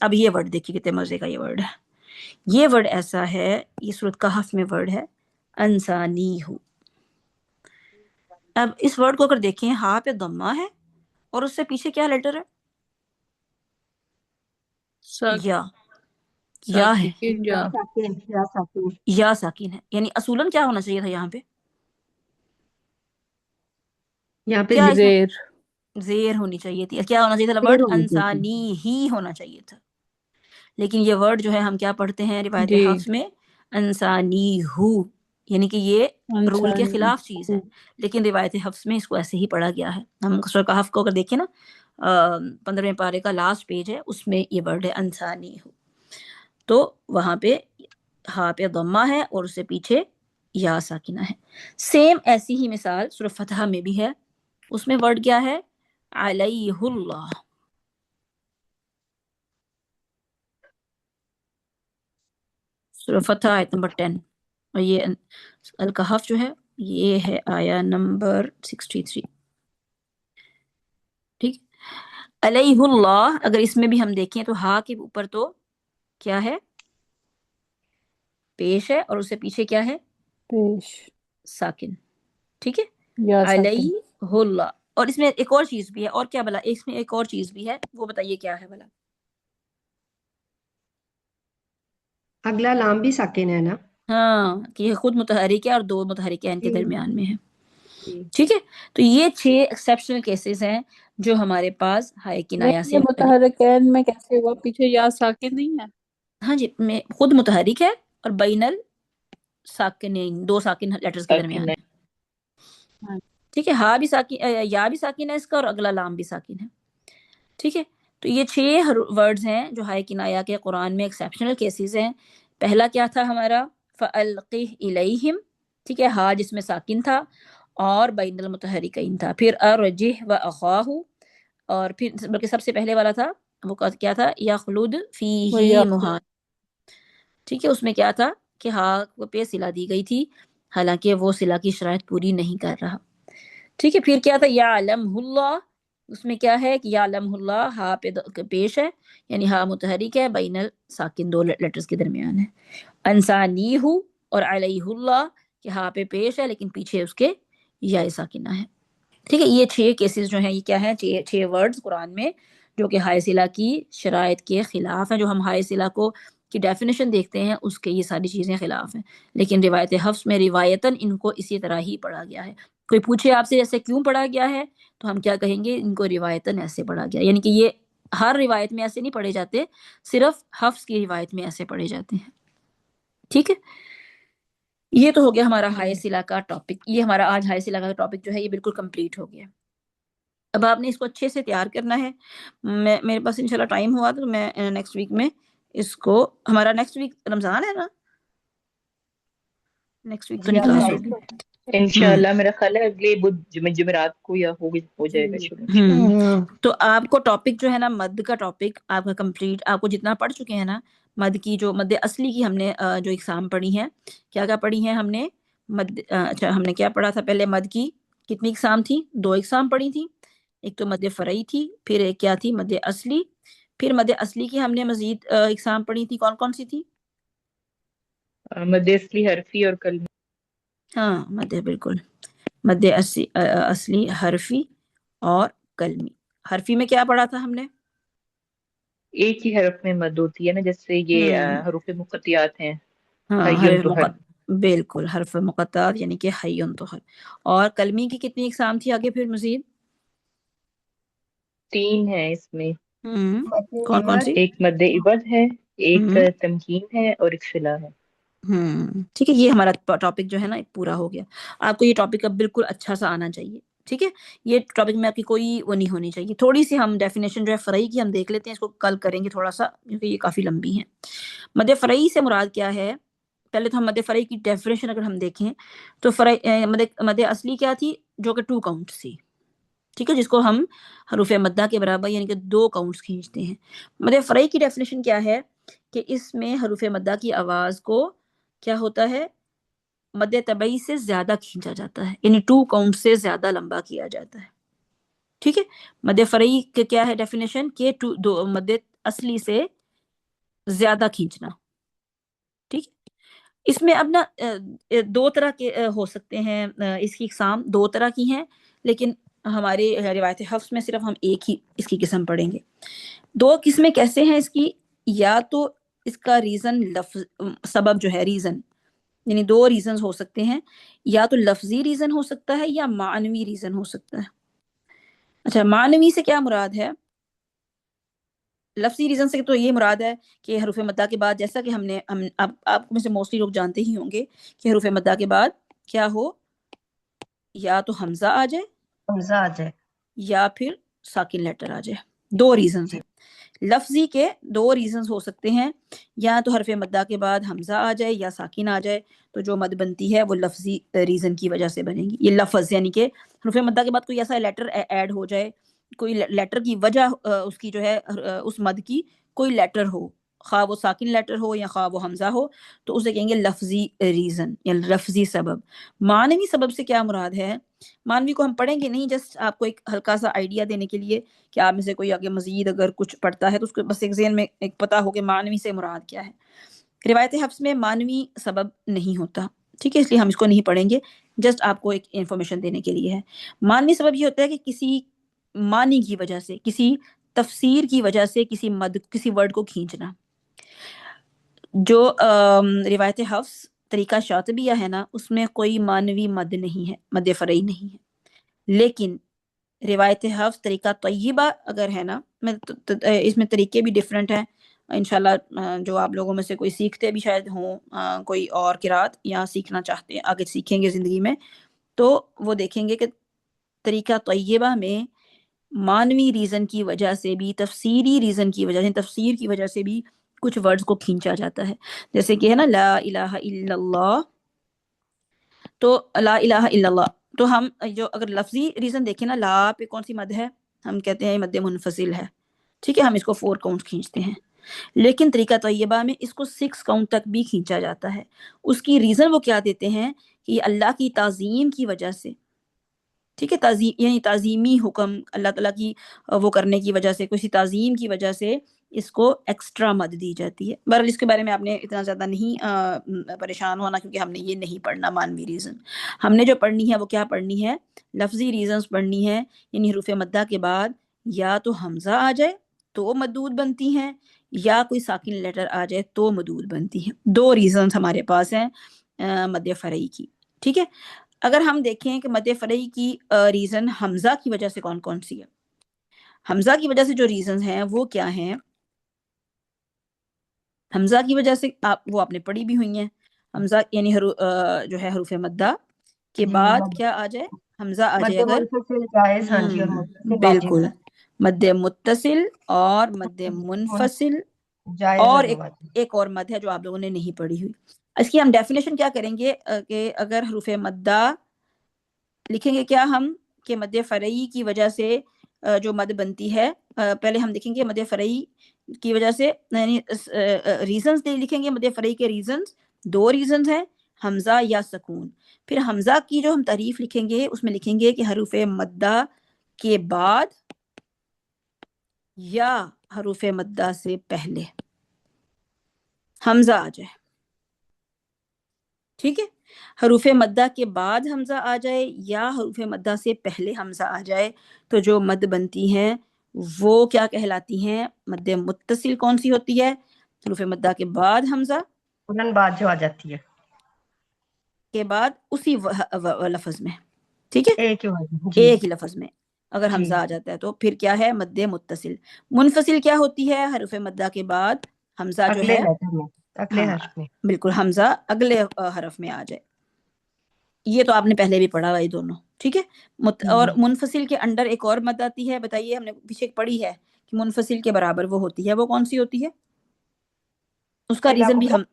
اب یہ ورڈ دیکھیے کتنے مزے کا یہ ورڈ ہے. یہ ورڈ ایسا ہے، یہ سورۃ کہف میں ورڈ ہے انسانیہ. اب اس ورڈ کو اگر دیکھیں، ہاں پہ ضمہ ہے اور اس سے پیچھے کیا لیٹر ہے؟ یا ہے، ساکن یا ساکن یا ساکن ہے. یعنی اصولاً کیا ہونا چاہیے تھا یہاں پہ؟ یہاں پہ کیا اس میں زیر. زیر ہونی چاہیے تھی. کیا ہونا چاہیے تھا؟ زیر ورڈ ہونی چاہیے. انسانی ہی ہونا چاہیے تھا. لیکن یہ ورڈ جو ہے ہم کیا پڑھتے ہیں روایت جی حفص میں؟ انسانی ہو، یعنی کہ یہ رول کے انسانی. خلاف چیز ہے، لیکن روایت حفص میں اس کو ایسے ہی پڑھا گیا ہے. ہم سورہ کہف کو اگر دیکھیں نا 15ویں پارے کا لاسٹ پیج ہے، اس میں یہ ورڈ ہے انسانی ہو. تو وہاں پہ ہاں پہ ضمہ ہے اور اس سے پیچھے یا ساکنہ ہے. سیم ایسی ہی مثال سورہ فتح میں بھی ہے. اس میں ورڈ کیا ہے؟ علیہ اللہ. سورہ فتح آیت نمبر 10، اور یہ الکہف جو ہے یہ ہے آیا نمبر 63. ٹھیک، علیہ اللہ اگر اس میں بھی ہم دیکھیں تو ہا کے اوپر تو کیا ہے؟ پیش ہے اور اس سے پیچھے کیا ہے؟ پیش ساکن. ٹھیک ہے، یا ساکن. علیہ اللہ. اور اس میں ایک اور چیز بھی ہے. اور کیا بلا؟ اس میں ایک اور چیز بھی ہے، وہ بتائیے کیا ہے بلا؟ اگلا لام بھی ساکن ہے نا. ہاں، کہ یہ خود متحرک ہے اور دو متحرک ان کے جی درمیان میں ہے. جی. ٹھیک ہے، تو یہ 6 ایکسیپشنل کیسز ہیں جو ہمارے پاس ہائے کنایا نہیں، سے یہ متعلق. متحرکین میں کیسے ہوا؟ پیچھے یا ساکن نہیں ہے؟ ہاں جی، میں خود متحرک ہے اور بین الساکنین، دو ساکن لیٹرز کے ساکن درمیان ہے. ہے. ٹھیک ہے، ہا بھی ساکن، یا بھی ساکن ہے اس کا، اور اگلا لام بھی ساکن ہے. ٹھیک ہے، تو یہ 6 ورڈز ہیں جو ہائے کنایا کے قرآن میں ایکسیپشنل کیسز ہیں. پہلا کیا تھا ہمارا؟ فَأَلْقِهْ إِلَيْهِمْ. ٹھیک ہے، ہا جس میں ساکن تھا اور بین المتحرکین تھا. پھر ارجح و اخاہ، اور پھر بلکہ سب سے پہلے والا تھا وہ کیا تھا؟ یخلد وہ فیہ یا مہان. ٹھیک ہے، اس میں کیا تھا کہ ہا پہ صلہ دی گئی تھی حالانکہ وہ صلہ کی شرائط پوری نہیں کر رہا. ٹھیک ہے، پھر کیا تھا؟ یعلمہ اللہ. اس میں کیا ہے کہ یعلمہ اللہ ہا پہ پیش ہے، یعنی ہا متحرک ہے، بین الساکن دو لیٹرز کے درمیان ہے. انسانیہ اور علیہ اللہ کہ ہا پہ پیش ہے لیکن پیچھے اس کے یا ساکنہ ہے. ٹھیک ہے، یہ 6 کیسز جو ہیں یہ کیا ہیں؟ 6 ورڈز قرآن میں جو کہ ہائے صلہ کی شرائط کے خلاف ہیں. جو ہم ہائے صلہ کو کی ڈیفینیشن دیکھتے ہیں اس کے یہ ساری چیزیں خلاف ہیں، لیکن روایت حفص میں روایتاً ان کو اسی طرح ہی پڑھا گیا ہے. کوئی پوچھے آپ سے ایسے کیوں پڑھا گیا ہے تو ہم کیا کہیں گے؟ ان کو روایتاً ایسے پڑھا گیا. یعنی کہ یہ ہر روایت میں ایسے نہیں پڑھے جاتے، صرف حفص کی روایت میں ایسے پڑھے جاتے ہیں. ٹھیک ہے، یہ تو ہو گیا ہمارا ہائے صلہ کا ٹاپک. یہ ہمارا آج ہائے صلہ کا ٹاپک جو ہے یہ بالکل کمپلیٹ ہو گیا. اب آپ نے اس کو اچھے سے تیار کرنا ہے. میرے پاس انشاءاللہ ٹائم ہوا تو میں نیکسٹ ویک میں اس کو، ہمارا نیکسٹ ویک رمضان ہے نا، نیکسٹ ویک تو جی نہیں کلاس اللہ. ہوگی. انشاءاللہ میرا خیال ہے اگلے جمعرات کو یا ہو جائے گا شروع انشاءاللہ۔ تو آپ کو ٹاپک جو ہے نا مد کا ٹاپک آپ کا کمپلیٹ، آپ کو جتنا پڑھ چکے ہیں نا مد کی، جو مد اصلی کی ہم نے جو اقسام پڑھی ہیں، کیا کیا پڑھی ہیں ہم نے مد اچھا ہم نے کیا پڑھا تھا پہلے؟ مد کی کتنی اقسام تھی؟ 2 اقسام پڑھی تھی، ایک تو مد فرعی تھی، پھر ایک کیا تھی؟ مد اصلی۔ پھر مد اصلی کی ہم نے مزید اقسام پڑھی تھی، کون کون سی تھی؟ مد اصلی، حرفی اور کلمی۔ ہاں مد بالکل، مد اصلی، حرفی اور کلمی۔ حرفی میں کیا پڑھا تھا ہم نے؟ ایک ہی حرف میں مد ہوتی ہے نا، جیسے یہ حروف مقطعات ہیں، ہاں حیٌ طہر۔ بالکل حرف مقطعات یعنی کہ حیٌ طہر۔ اور کلمی کی کتنی اقسام تھی آگے پھر مزید؟ 3 ہیں اس میں، کون کون سی؟ ایک مد عوض ہے، ایک تمکین ہے اور ایک صلہ ہے۔ ٹھیک ہے، یہ ہمارا ٹاپک جو ہے نا پورا ہو گیا۔ آپ کو یہ ٹاپک اب بالکل اچھا سا آنا چاہیے، ٹھیک ہے؟ یہ ٹاپک میں آپ کی کوئی وہ نہیں ہونی چاہیے۔ تھوڑی سی ہم ڈیفینیشن جو ہے فرعی کی ہم دیکھ لیتے ہیں، اس کو کل کریں گے تھوڑا سا کیونکہ یہ کافی لمبی ہے۔ مد فرعی سے مراد کیا ہے؟ پہلے تو ہم مد فرعی کی ڈیفینیشن اگر ہم دیکھیں تو مد اصلی کیا تھی؟ جو کہ 2 کاؤنٹس تھی، ٹھیک ہے، جس کو ہم حروف مدہ کے برابر یعنی کہ 2 کاؤنٹس کھینچتے ہیں۔ مد فرعی کی ڈیفینیشن کیا ہے کہ اس میں حروف مدہ کی آواز کو کیا ہوتا ہے؟ مد طبعی سے زیادہ کھینچا جاتا ہے، یعنی 2 کاؤنٹ سے زیادہ لمبا کیا جاتا ہے، ٹھیک ہے۔ مد فرعی کے کیا ہے ڈیفینیشن؟ کہ مد اصلی سے زیادہ کھینچنا، ٹھیک ہے۔ اس میں اب نا 2 طرح کے ہو سکتے ہیں، اس کی اقسام 2 طرح کی ہیں، لیکن ہمارے روایت حفظ میں صرف ہم ایک ہی اس کی قسم پڑھیں گے۔ 2 قسمیں کیسے ہیں اس کی؟ یا تو اس کا ریزن سبب جو ہے ریزن، یعنی 2 ریزنز ہو سکتے ہیں، یا تو لفظی ریزن ہو سکتا ہے یا معنوی ریزن ہو سکتا ہے۔ اچھا معنوی سے کیا مراد ہے؟ لفظی ریزن سے تو یہ مراد ہے کہ حروف مدہ کے بعد، جیسا کہ ہم نے آپ میں سے موسٹلی لوگ جانتے ہی ہوں گے کہ حروف مدہ کے بعد کیا ہو؟ یا تو حمزہ آ جائے یا پھر ساکن لیٹر آ جائے۔ 2 ریزنز ہیں لفظی کے، 2 ریزنز ہو سکتے ہیں، یا تو حرف مدہ کے بعد حمزہ آ جائے یا ساکن آ جائے، تو جو مد بنتی ہے وہ لفظی ریزن کی وجہ سے بنے گی۔ یہ لفظ یعنی کہ حرف مدہ کے بعد کوئی ایسا لیٹر ایڈ ہو جائے، کوئی لیٹر کی وجہ اس کی جو ہے اس مد کی کوئی لیٹر ہو، خواہ وہ ساکن لیٹر ہو یا خواہ وہ حمزہ ہو، تو اسے کہیں گے لفظی ریزن یا لفظی سبب۔ معنوی سبب سے کیا مراد ہے؟ معنوی کو ہم پڑھیں گے نہیں، جسٹ آپ کو ایک ہلکا سا آئیڈیا دینے کے لیے کہ آپ میں سے کوئی آگے مزید اگر کچھ پڑھتا ہے تو اس کو بس ایک ذہن میں ایک پتہ ہو کہ معنوی سے مراد کیا ہے۔ روایت حفظ میں معنوی سبب نہیں ہوتا، ٹھیک ہے، اس لیے ہم اس کو نہیں پڑھیں گے، جسٹ آپ کو ایک انفارمیشن دینے کے لیے ہے۔ معنوی سبب یہ ہوتا ہے کہ کسی معنی کی وجہ سے، کسی تفسیر کی وجہ سے کسی ورڈ کو کھینچنا۔ جو روایت حفظ طریقہ شاطبیہ ہے نا، اس میں کوئی معنوی مد نہیں ہے، مد فرعی نہیں ہے، لیکن روایت حفظ طریقہ طیبہ اگر ہے نا، اس میں طریقے بھی ڈیفرنٹ ہیں انشاءاللہ، جو آپ لوگوں میں سے کوئی سیکھتے بھی شاید ہوں کوئی اور قرات یا سیکھنا چاہتے ہیں، آگے سیکھیں گے زندگی میں، تو وہ دیکھیں گے کہ طریقہ طیبہ میں معنوی ریزن کی وجہ سے بھی، تفسیری ریزن کی وجہ سے، تفسیر کی وجہ سے بھی کچھ ورڈز کو کھینچا جاتا ہے، جیسے کہ ہے نا لا الہ الا اللہ، تو لا الہ الا اللہ، تو ہم جو اگر لفظی ریزن دیکھیں نا، لا پہ کون سی مد ہے؟ ہم کہتے ہیں مد منفصل ہے، ٹھیک ہے، ہم اس کو 4 کاؤنٹ کھینچتے ہیں، لیکن طریقہ طیبہ میں اس کو 6 کاؤنٹ تک بھی کھینچا جاتا ہے۔ اس کی ریزن وہ کیا دیتے ہیں کہ یہ اللہ کی تعظیم کی وجہ سے، ٹھیک ہے، تعظیم یعنی تعظیمی حکم اللہ تعالیٰ کی وہ کرنے کی وجہ سے، کسی تعظیم کی وجہ سے اس کو ایکسٹرا مد دی جاتی ہے۔ بہرحال اس کے بارے میں آپ نے اتنا زیادہ نہیں پریشان ہونا، کیونکہ ہم نے یہ نہیں پڑھنا معنوی ریزن، ہم نے جو پڑھنی ہے وہ کیا پڑھنی ہے؟ لفظی ریزنز پڑھنی ہے، یعنی حروف مدہ کے بعد یا تو حمزہ آ جائے تو مدود بنتی ہیں، یا کوئی ساکن لیٹر آ جائے تو مدود بنتی ہیں۔ 2 ریزنز ہمارے پاس ہیں مد فرعی کی، ٹھیک ہے۔ اگر ہم دیکھیں کہ مد فرعی کی ریزن حمزہ کی وجہ سے کون کون سی ہے، حمزہ کی وجہ سے جو ریزنز ہیں وہ کیا ہیں؟ حمزہ کی وجہ سے آپ نے پڑھی بھی ہوئی ہیں، حمزہ یعنی جو ہے حروف مدہ کے بعد کیا آ جائے؟ حمزہ آ جائے اگر، بالکل، مد متصل اور مد منفصل، اور ایک اور مد ہے جو آپ لوگوں نے نہیں پڑھی ہوئی۔ اس کی ہم ڈیفینیشن کیا کریں گے کہ اگر حروف مدہ لکھیں گے کیا ہم کہ مد فرعی کی وجہ سے جو مد بنتی ہے، پہلے ہم دیکھیں گے مد فرعی کی وجہ سے، یعنی ریزنز لکھیں گے مد فرعی کے ریزنز، 2 ریزنز ہیں، حمزہ یا سکون۔ پھر حمزہ کی جو ہم تعریف لکھیں گے اس میں لکھیں گے کہ حروف مدہ کے بعد یا حروف مدہ سے پہلے حمزہ آ جائے، ٹھیک ہے، حروف مدہ کے بعد حمزہ آ جائے یا حروف مدہ سے پہلے حمزہ آ جائے تو جو مد بنتی ہیں وہ کیا کہلاتی ہیں؟ مد متصل کون سی ہوتی ہے؟ حروف مدہ کے بعد حمزہ فوراً بعد جو آ جاتی ہے کے بعد اسی لفظ میں، ٹھیک ہے، ایک ہی وجہ، جی ایک ہی لفظ میں اگر جی حمزہ آ جاتا ہے تو پھر کیا ہے؟ مد متصل۔ منفصل کیا ہوتی ہے؟ حروف مدہ کے بعد حمزہ جو اگلے ہے، لیٹر میں، اگلے ہاں حرف میں۔ بالکل، حمزہ اگلے حرف میں آ جائے۔ یہ تو آپ نے پہلے بھی پڑھا ہوا یہ دونوں، ٹھیک ہے۔ اور منفصل کے انڈر ایک اور مد آتی ہے، بتائیے، ہم نے پیچھے پڑھی ہے کہ منفصل کے برابر وہ ہوتی ہے، وہ کون سی ہوتی ہے؟ اس کا سلا ریزن بھی کبرا، ہم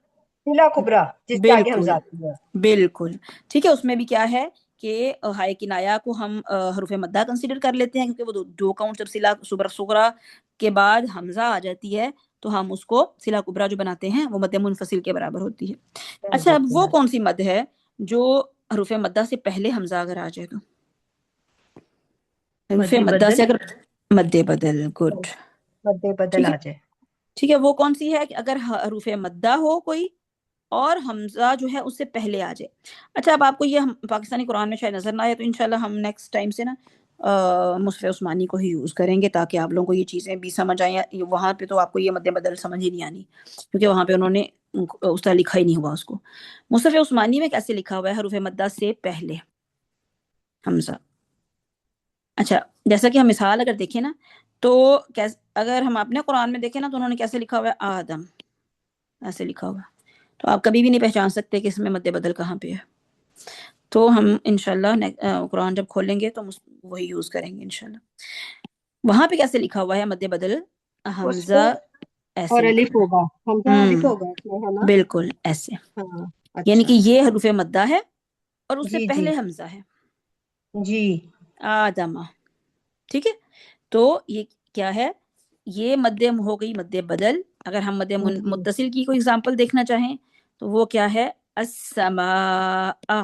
سلا کبرا جس کے آگے حمزہ بالکل آتی ہے۔ بالکل ٹھیک ہے، اس میں بھی کیا ہے کہ ہائے کنایا کو ہم حروف مدہ کنسیڈر کر لیتے ہیں، کیونکہ وہ دو کاؤنٹ جب صلہ صغرا کے بعد حمزہ آ جاتی ہے تو ہم اس کو صلہ کبرا جو بناتے ہیں وہ مد منفصل کے برابر ہوتی ہے۔ کہہ اچھا، اب دیتے وہ ہیں۔ کون سی مد ہے جو حروف مدہ سے پہلے حمزہ اگر آ جائے تو؟ حروف مد مدہ بدل، سے اگر مد بدل، گڈ، مد بدل ٹھیک ہے آ جائے۔ ٹھیک ہے، وہ کون سی ہے کہ اگر حروف مدہ ہو کوئی اور حمزہ جو ہے اس سے پہلے آ جائے۔ اچھا، اب آپ کو یہ ہم پاکستانی قرآن میں شاید نظر نہ آئے تو انشاءاللہ ہم نیکسٹ ٹائم سے نا مصحف عثمانی کو ہی یوز کریں گے تاکہ آپ لوگوں کو یہ چیزیں بھی سمجھ آئیں۔ وہاں پہ تو آپ کو یہ مد بدل سمجھ ہی نہیں آنی، کیونکہ وہاں پہ انہوں نے اس طرح لکھا ہی نہیں ہوا اس کو۔ مصحف عثمانی میں کیسے لکھا ہوا ہے حروف مدہ سے پہلے حمزہ؟ اچھا، جیسا کہ ہم مثال اگر دیکھیں نا تو اگر ہم اپنے قرآن میں دیکھیں نا تو انہوں نے کیسے لکھا ہوا ہے؟ آدم، ایسے لکھا ہوا ہے، تو آپ کبھی بھی نہیں پہچان سکتے کہ اس میں مد بدل کہاں پہ ہے۔ تو ہم انشاءاللہ قرآن جب کھولیں گے تو ہم وہی یوز کریں گے انشاءاللہ۔ وہاں پہ کیسے لکھا ہوا ہے مد بدل؟ اس پہ حمزہ ایسے اور لکھا الف ہوا ہوگا، حمزہ ہے، الف ہوگا اس میں، ہے نا؟ بالکل ایسے، ہاں یعنی اچھا، کہ یہ حروف مدہ ہے اور اس سے جی جی پہلے حمزہ ہے، جی آدم، ٹھیک ہے۔ تو یہ کیا ہے؟ یہ مد ہو گئی مد بدل۔ اگر ہم مد جی متصل کی کوئی اگزامپل دیکھنا چاہیں تو وہ کیا ہے؟ السماء،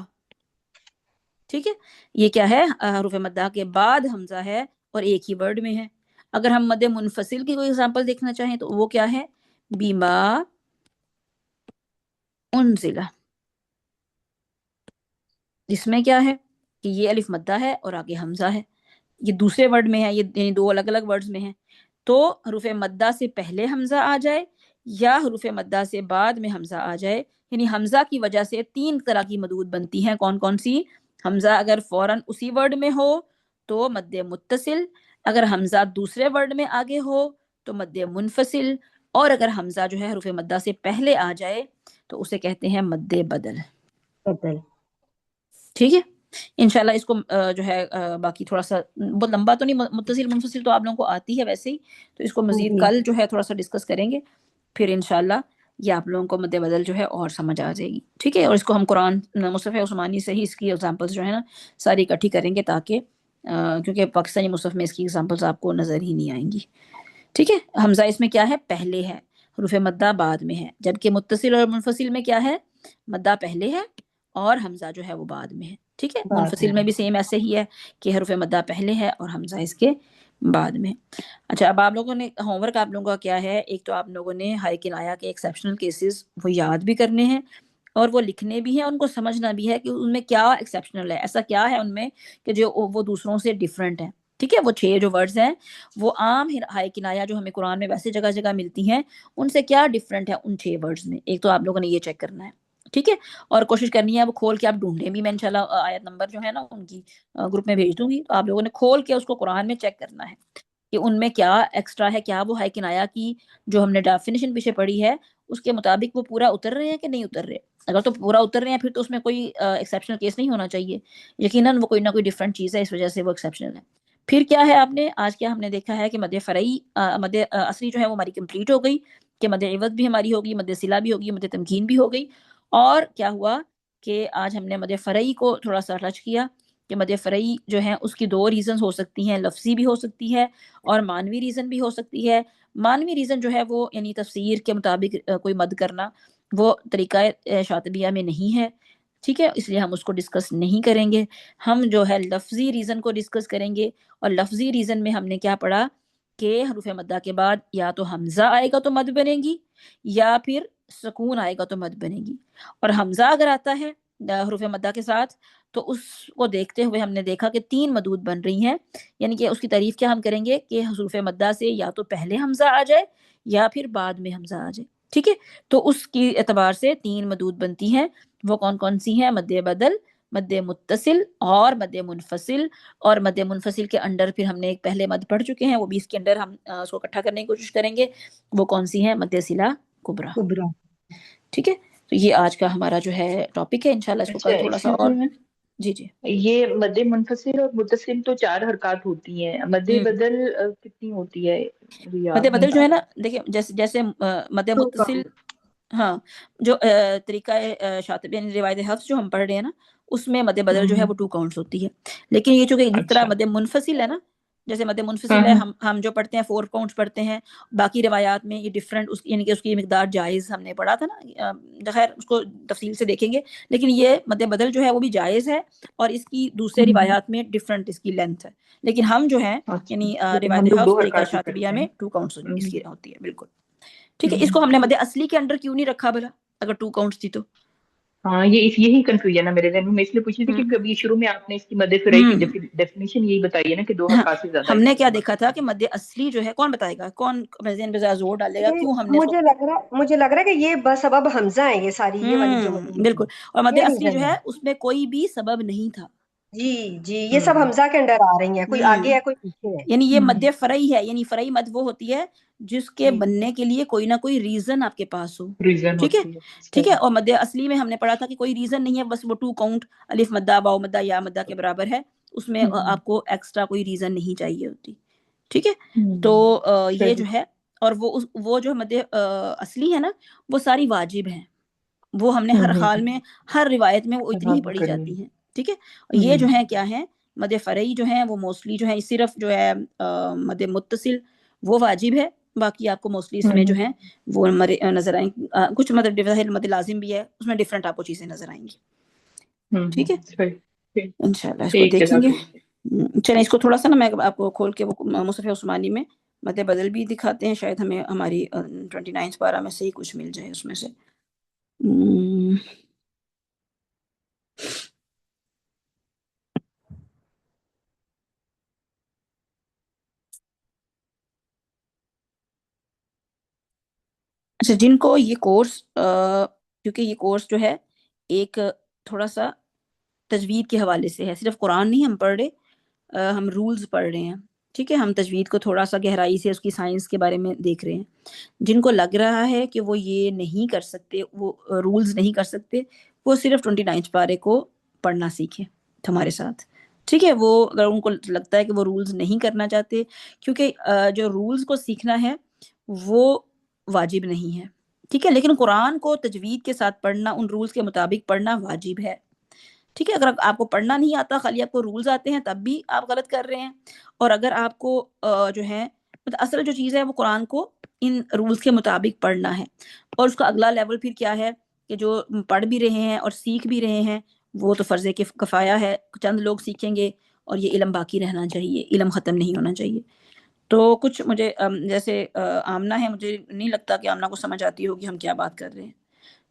ٹھیک ہے، یہ کیا ہے؟ حروف مدہ کے بعد حمزہ ہے اور ایک ہی ورڈ میں ہے۔ اگر ہم مد منفصل کی کوئی اگزامپل دیکھنا چاہیں تو وہ کیا ہے؟ بیما انزلہ، جس میں کیا ہے کہ یہ الف مدہ ہے اور آگے حمزہ ہے، یہ دوسرے ورڈ میں ہے، یہ یعنی 2 الگ الگ ورڈز میں ہیں۔ تو حروف مدہ سے پہلے حمزہ آ جائے یا حروف مدہ سے بعد میں حمزہ آ جائے، یعنی حمزہ کی وجہ سے 3 طرح کی مدود بنتی ہیں۔ کون کون سی؟ حمزہ اگر فوراً اسی ورڈ میں ہو تو مد متصل، اگر حمزہ دوسرے ورڈ میں آگے ہو تو مد منفصل، اور اگر حمزہ جو ہے حروف مدہ سے پہلے آ جائے تو اسے کہتے ہیں مد بدل، بدل۔ ٹھیک ہے۔ انشاءاللہ اس کو جو ہے باقی تھوڑا سا بہت لمبا تو نہیں، متصل منفصل تو آپ لوگوں کو آتی ہے ویسے ہی، تو اس کو مزید جی کل جو ہے تھوڑا سا ڈسکس کریں گے، پھر انشاءاللہ یہ آپ لوگوں کو مد بدل جو ہے اور سمجھ آ جائے گی، ٹھیک ہے۔ اور اس کو ہم قرآن مصحف عثمانی سے ہی اس کی ایگزامپلس جو ہے نا ساری اکٹھی کریں گے تاکہ کیونکہ پاکستانی مصحف میں اس کی ایگزامپلس آپ کو نظر ہی نہیں آئیں گی، ٹھیک ہے۔ حمزہ اس میں کیا ہے؟ پہلے ہے، حروف مدہ بعد میں ہے، جبکہ متصل اور منفصل میں کیا ہے؟ مدہ پہلے ہے اور حمزہ جو ہے وہ بعد میں ہے، ٹھیک ہے۔ بات منفصل میں بھی سیم ایسے ہی ہے کہ حروف مدہ پہلے ہے اور حمزہ اس کے بعد میں۔ اچھا، اب آپ لوگوں نے ہوم ورک آپ لوگوں کا کیا ہے؟ ایک تو آپ لوگوں نے ہائے کنایا کے ایکسیپشنل کیسز وہ یاد بھی کرنے ہیں اور وہ لکھنے بھی ہیں، ان کو سمجھنا بھی ہے کہ ان میں کیا ایکسیپشنل ہے، ایسا کیا ہے ان میں کہ جو وہ دوسروں سے ڈیفرنٹ ہے، ٹھیک ہے۔ وہ 6 جو ورڈز ہیں وہ عام ہائے کنایا جو ہمیں قرآن میں ویسے جگہ جگہ ملتی ہیں ان سے کیا ڈیفرنٹ ہے ان 6 ورڈز میں، ایک تو آپ لوگوں نے یہ چیک کرنا ہے، ٹھیک ہے۔ اور کوشش کرنی ہے وہ کھول کے آپ ڈھونڈیں بھی، میں انشاءاللہ آیت نمبر جو ہے نا ان کی گروپ میں بھیج دوں گی، تو آپ لوگوں نے کھول کے اس کو قرآن میں چیک کرنا ہے کہ ان میں کیا ایکسٹرا ہے، کیا وہ ہائے کنایا کی جو ہم نے ڈیفینیشن پیچھے پڑھی ہے اس کے مطابق وہ پورا اتر رہے ہیں کہ نہیں اتر رہے۔ اگر تو پورا اتر رہے ہیں پھر تو اس میں کوئی ایکسیپشنل کیس نہیں ہونا چاہیے، یقیناً وہ کوئی نہ کوئی ڈفرینٹ چیز ہے، اس وجہ سے وہ ایکسیپشنل ہے۔ پھر کیا ہے آپ نے آج کیا ہم نے دیکھا ہے کہ مد فرعی مد اصلی جو ہے وہ ہماری کمپلیٹ ہو گئی، کہ مد عوض بھی ہماری ہوگی، مد صلہ بھی ہوگی، مد تمکین بھی ہو گئی، اور کیا ہوا کہ آج ہم نے مد فرعی کو تھوڑا سا ٹچ کیا کہ مد فرعی جو ہے اس کی دو ریزنز ہو سکتی ہیں، لفظی بھی ہو سکتی ہے اور معنوی ریزن بھی ہو سکتی ہے. معنوی ریزن جو ہے وہ یعنی تفسیر کے مطابق کوئی مد کرنا، وہ طریقہ شاطبیہ میں نہیں ہے. ٹھیک ہے، اس لیے ہم اس کو ڈسکس نہیں کریں گے. ہم جو ہے لفظی ریزن کو ڈسکس کریں گے. اور لفظی ریزن میں ہم نے کیا پڑھا کہ حروف مدہ کے بعد یا تو حمزہ آئے گا تو مد بنے گی، یا پھر سکون آئے گا تو مد بنے گی. اور حمزہ اگر آتا ہے حروف مدہ کے ساتھ تو اس کو دیکھتے ہوئے ہم نے دیکھا کہ 3 مدود بن رہی ہیں. یعنی کہ اس کی تعریف کیا ہم کریں گے کہ حروف مدہ سے یا تو پہلے حمزہ آ جائے یا پھر بعد میں حمزہ آ جائے. ٹھیک ہے، تو اس کی اعتبار سے 3 مدود بنتی ہیں. وہ کون کون سی ہیں؟ مد بدل، مد متصل اور مد منفصل. اور مد منفصل کے انڈر پھر ہم نے ایک پہلے مد پڑھ چکے ہیں، وہ بھی اس کے انڈر ہم اس کو اکٹھا کرنے کی کوشش کریں گے. وہ کون سی ہیں؟ مد صلہ کبریٰ. کبرا. ٹھیک ہے، تو یہ آج کا ہمارا جو ہے ٹاپک ہے. انشاءاللہ اس کو کل تھوڑا سا اور جی یہ مد منفصل اور متصل تو 4 حرکات ہوتی ہیں، مد بدل کتنی ہوتی ہے؟ مد بدل جو ہے نا، دیکھیں جیسے مد متصل، ہاں جو طریقہ شاطبی یعنی روایت حفظ جو ہم پڑھ رہے ہیں نا، اس میں مد بدل جو ہے وہ 2 کاؤنٹس ہوتی ہے. لیکن یہ چونکہ جس طرح مد منفصل ہے نا، جیسے مد منفصل ہے ہم جو پڑھتے ہیں 4 کاؤنٹس پڑھتے ہیں. باقی روایات میں یہ ڈیفرنٹ یعنی کہ اس کی مقدار جائز ہم نے پڑھا تھا نا، خیر اس کو تفصیل سے دیکھیں گے. لیکن یہ مد بدل جو ہے وہ بھی جائز ہے اور اس کی دوسرے روایات میں ڈیفرنٹ اس کی لینتھ ہے. لیکن ہم جو ہے یعنی روایت حفظ طریقہ شاطبیہ میں 2 کاؤنٹس اس کی ہوتی ہے. بالکل ٹھیک ہے. اس کو ہم نے مد اصلی کے انڈر کیوں نہیں رکھا بھلا اگر 2 کاؤنٹس تھی تو؟ ہاں یہی کنفیوژن ہے میرے ذہن میں اس لیے پوچھی تھی کہ کبھی شروع میں آپ نے اس کی مد فرعی کی ڈیفینیشن یہی بتائی ہے نا کہ 2 حرکات سے زیادہ. ہم نے کیا دیکھا تھا کہ مد اصلی جو ہے، کون بتائے گا، کون اپنے ذہن پہ ذرا زور ڈالے گا کیوں ہم نے مجھے لگ رہا ہے کہ یہ بسبب حمزہ ہیں یہ ساری، یہ والی جو بالکل. اور مد یہ اصلی جو reason ہے اس میں کوئی بھی سبب نہیں تھا. جی یہ سب حمزہ کے انڈر آ رہی ہیں، کوئی آگے ہے کوئی پیچھے ہے. یعنی یہ مد فرعی ہے، یعنی فرعی مد وہ ہوتی ہے جس کے بننے کے لیے کوئی نہ کوئی ریزن آپ کے پاس ہو. ٹھیک ہے ٹھیک ہے. اور مد اصلی میں ہم نے پڑھا تھا کہ کوئی ریزن نہیں ہے، بس وہ 2 کاؤنٹ الف مدہ واو مدہ یا مدہ کے برابر ہے، اس میں آپ کو ایکسٹرا کوئی ریزن نہیں چاہیے ہوتی. ٹھیک ہے. تو یہ جو ہے، اور وہ جو مد اصلی ہے نا وہ ساری واجب ہیں، وہ ہم نے ہر حال میں ہر روایت میں وہ اتنی ہی پڑھی جاتی ہیں. ٹھیک ہے. یہ جو ہے کیا ہے، مد فرعی جو ہے وہ موسٹلی جو ہے صرف جو ہے مد متصل وہ واجب ہے. باقی آپ کو موسٹلی اس میں جو ہے وہ نظر آئیں گی. کچھ مد لازم بھی ہے، اس میں ڈفرینٹ آپ کو چیزیں نظر آئیں گی. ٹھیک ہے، انشاءاللہ اس کو دیکھیں گے. چلیں اس کو تھوڑا سا نا میں آپ کو کھول کے وہ مصحف عثمانی میں مد بدل بھی دکھاتے ہیں، شاید ہمیں ہماری 29 پارہ میں سے ہی کچھ مل جائے اس میں سے. اچھا، جن کو یہ کورس کیونکہ یہ کورس جو ہے ایک تھوڑا سا تجوید کے حوالے سے ہے، صرف قرآن نہیں ہم پڑھ رہے، ہم رولز پڑھ رہے ہیں. ٹھیک ہے، ہم تجوید کو تھوڑا سا گہرائی سے اس کی سائنس کے بارے میں دیکھ رہے ہیں. جن کو لگ رہا ہے کہ وہ یہ نہیں کر سکتے، وہ رولز نہیں کر سکتے، وہ صرف 29 پارے کو پڑھنا سیکھیں ہمارے ساتھ. ٹھیک ہے. وہ اگر ان کو لگتا ہے کہ وہ رولز نہیں کرنا چاہتے، کیونکہ جو رولز کو سیکھنا ہے وہ واجب نہیں ہے. ٹھیک ہے. لیکن قرآن کو تجوید کے ساتھ پڑھنا، ان رولز کے مطابق پڑھنا واجب ہے. ٹھیک ہے. اگر آپ کو پڑھنا نہیں آتا، خالی آپ کو رولز آتے ہیں، تب بھی آپ غلط کر رہے ہیں. اور اگر آپ کو جو ہے اصل جو چیز ہے وہ قرآن کو ان رولز کے مطابق پڑھنا ہے. اور اس کا اگلا لیول پھر کیا ہے کہ جو پڑھ بھی رہے ہیں اور سیکھ بھی رہے ہیں وہ تو فرض کفایہ ہے. چند لوگ سیکھیں گے اور یہ علم باقی رہنا چاہیے، علم ختم نہیں ہونا چاہیے. تو کچھ مجھے جیسے آمنہ ہے، مجھے نہیں لگتا کہ آمنہ کو سمجھ آتی ہوگی ہم کیا بات کر رہے ہیں.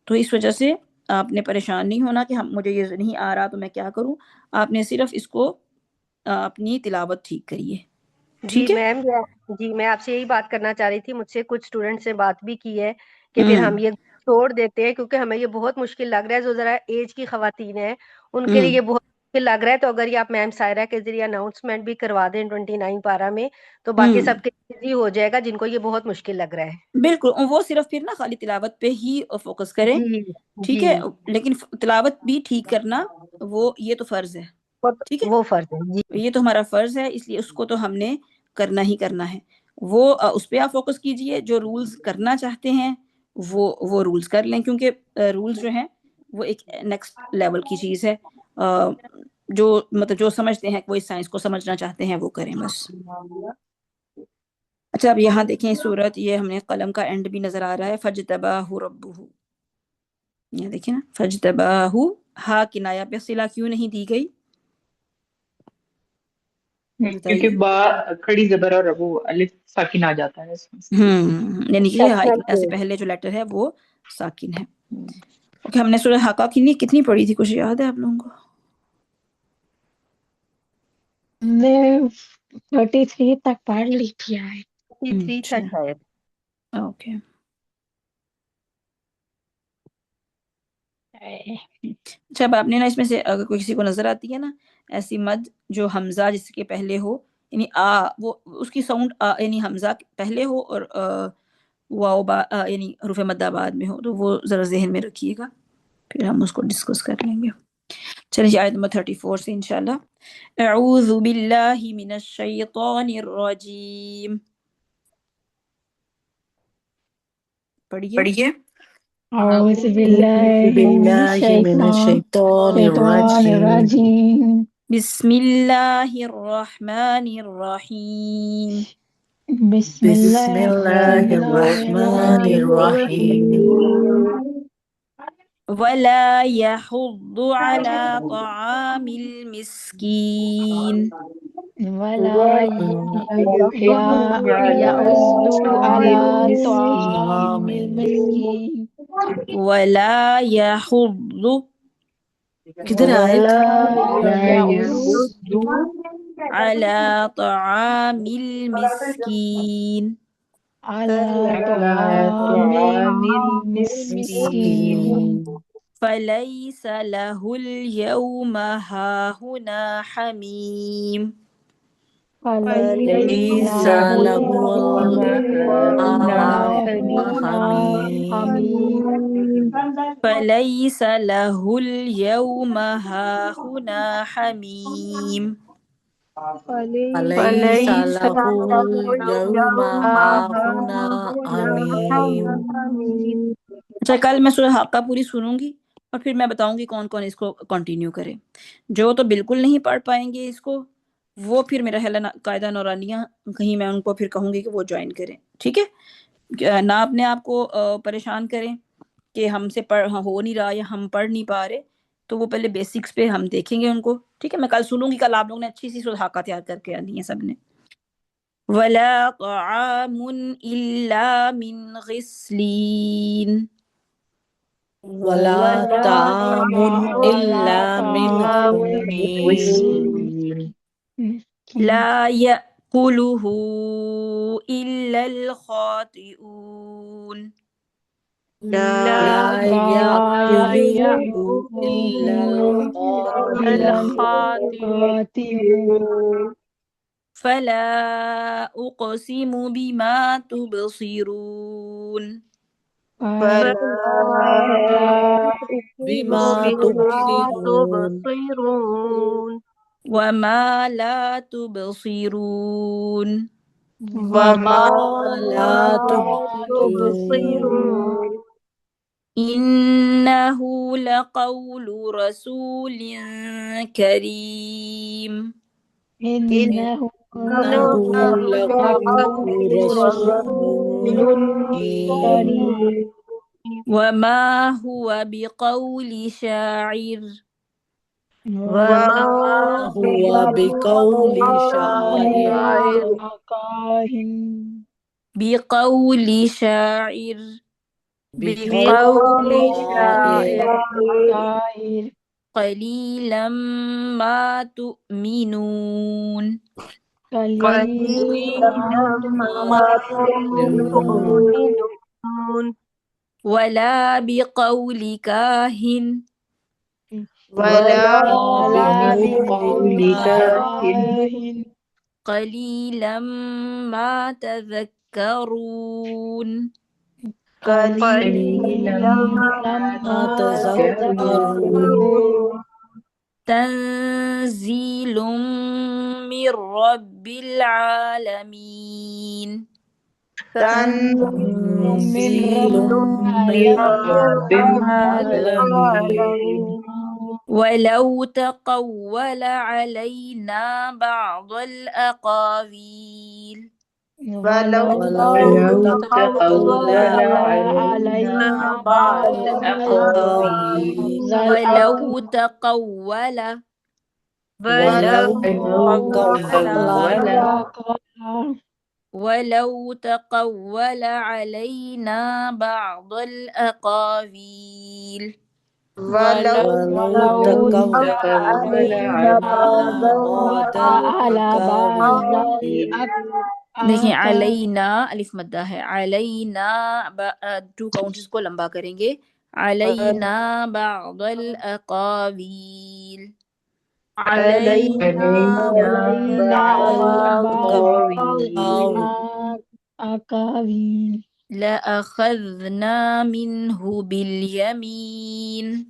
تو اس وجہ سے آپ نے پریشان نہیں ہونا کہ مجھے یہ نہیں آ رہا تو میں کیا کروں. آپ نے صرف اس کو اپنی تلاوت ٹھیک کریے. جی میم، جی میں آپ سے یہی بات کرنا چاہ رہی تھی. مجھ سے کچھ اسٹوڈنٹ سے بات بھی کی ہے کہ پھر ہم یہ چھوڑ دیتے ہیں کیونکہ ہمیں یہ بہت مشکل لگ رہا ہے. جو ذرا ایج کی خواتین ہیں ان کے لیے یہ بہت مشکل لگ رہا ہے. تو اگر یہ آپ میم سائرہ کے ذریعے اناؤنسمنٹ بھی کروا دیں 29 پارہ میں تو باقی سب کے ایزی ہو جائے گا جن کو یہ بہت مشکل لگ رہا ہے. بالکل. وہ صرف پھر نا خالی تلاوت پہ ہی فوکس کریں. ٹھیک ہے. لیکن تلاوت بھی ٹھیک کرنا وہ یہ تو فرض ہے. ٹھیک ہے، وہ فرض ہے. جی یہ تو ہمارا فرض ہے، اس لیے اس کو تو ہم نے کرنا ہی کرنا ہے. وہ اس پہ آپ فوکس کیجئے. جو رولز کرنا چاہتے ہیں وہ رولز کر لیں، کیونکہ رولز جو ہیں وہ ایک نیکسٹ لیول کی چیز ہے. جو مطلب جو سمجھتے ہیں کوئی سائنس کو سمجھنا چاہتے ہیں وہ کریں بس. اچھا اب یہاں دیکھیں سورت، یہ ہم نے قلم کا اینڈ بھی نظر آ رہا ہے. فجتباہ ربہ، یہ دیکھیں نا فجتباہ، ہا کنایا پہ صلہ کیوں نہیں دی گئی؟ کیونکہ با کھڑی زبر اور وہ الف ساکن آ جاتا ہے اس میں. یعنی کہ ہا کنایا سے پہلے جو لیٹر ہے وہ ساکن ہے. اوکے، ہم نے سورہ حقہ کتنی پڑھی تھی، کچھ یاد ہے آپ لوگوں کو؟ میں 33 تک پڑھ لی تھی آئے. 33 تک شاید. اوکے. اچھا اب آپ نے نا اس میں سے اگر کوئی کسی کو نظر آتی ہے نا ایسی مد جو حمزہ جس کے پہلے ہو، یعنی وہ اس کی ساؤنڈ یعنی حمزہ پہلے ہو اور واو یعنی حروف مدہ بعد میں ہو، تو وہ ذرا ذہن میں رکھیے گا، پھر ہم اس کو ڈسکس کر لیں گے. چلیے جی آیت نمبر 34 سے انشاءاللہ. اعوذ باللہ من الشیطان الرجیم. پڑھیے. اعوذ باللہ من الشیطان الرجیم. بسم اللہ الرحمن الرحیم. بسم اللہ الرحمن الرحیم. ولا يحض على طعام المسكين. ولا يعز على طعام المسكين. ولا يحض، کدھر آئے؟ على طعام المسكين. على طعام المسكين. فليس له اليوم هاهنا حميم. فليس له حميم. فليس له اليوم هاهنا حميم. فليس له اليوم هاهنا حميم. اچھا کل میں سورہ حقہ پوری سنوں گی اور پھر میں بتاؤں گی کون کون اس کو کنٹینیو کرے. جو تو بالکل نہیں پڑھ پائیں گے اس کو، وہ پھر میرا خیال ہے قاعدہ نورانیہ کہیں میں ان کو پھر کہوں گی کہ وہ جوائن کریں. ٹھیک ہے، نہ اپنے آپ کو پریشان کریں کہ ہم سے ہو نہیں رہا یا ہم پڑھ نہیں پا رہے، تو وہ پہلے بیسکس پہ ہم دیکھیں گے ان کو. ٹھیک ہے، میں کل سنوں گی. کل آپ لوگوں نے اچھی سی سورہ حقہ تیار کر کے آنی ہے سب نے. ولا طعام الا من غسلین. ولا طعام إلا من غسلين. لا يأكله إلا الخاطئون. لا يأكله إلا الخاطئون. فلا أقسم بما تبصرون. بما تبصرون. وما لا تبصرون. وما لا تبصرون. إنه لقول رسول كريم. إنه لقول رسول كريم. وما هو بقول شاعر. وما هو بقول شاعر. بقول شاعر. بقول شاعر. قليلا ما تؤمنون. قليلا ما تؤمنون. ولا بقول كاهن. ولا بقول كاهن. قليلا ما تذكرون. قليلا ما تذكرون. تنزيل من رب العالمين. تنزيل من رب العالمين. وَلَوْ تَقَوَّلَ عَلَيْنَا بَعْضَ الْأَقَاوِيلِ ولو ولو تقول تقول علينا علينا بعض بعض الأقاويل وَلَوْ تَقَوَّلَ ولو ولو تقول ولو تقول علينا بعض الأقاويل ولو ولو تقول علينا بعض على بعض الأقاويل دیکھیں الأقاويل علینا الف مدہ ہے علینا ٹو کاؤنٹس کو لمبا کریں گے علینا بعض الاقاویل علینا علينا بعض الأقاويل الأقاويل لأخذنا منه باليمين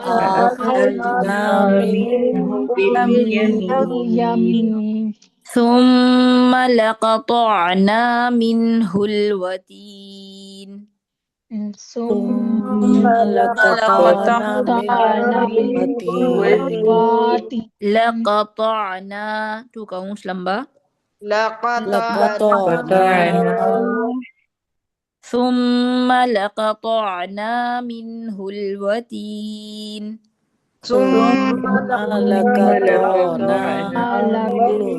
لأخذنا منه باليمين ثم لقطعنا منه الوتين ثم لقطعنا لقطعنا منه الوتين لقطعنا ٹو کاؤنٹس لمبا قطعنا ثم لقطعنا منه الوتين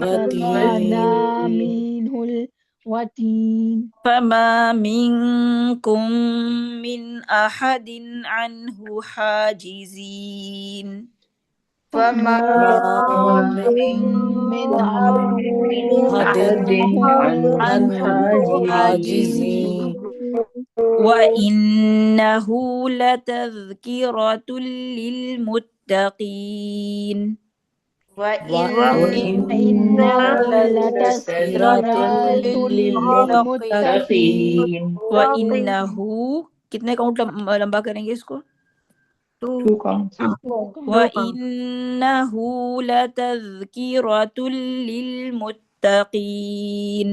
لقطعنا منه الوتين فما منكم من أحد عنه حاجزين فما من أحد عنه حاجزين وإنه لتذكرة للمتقين وإنه لتذكرة للمتقين وإنه کتنے کاؤنٹ لمبا کریں گے اس کو وَإِنَّهُ لَتَذْكِرَةٌ لِّلْمُتَّقِينَ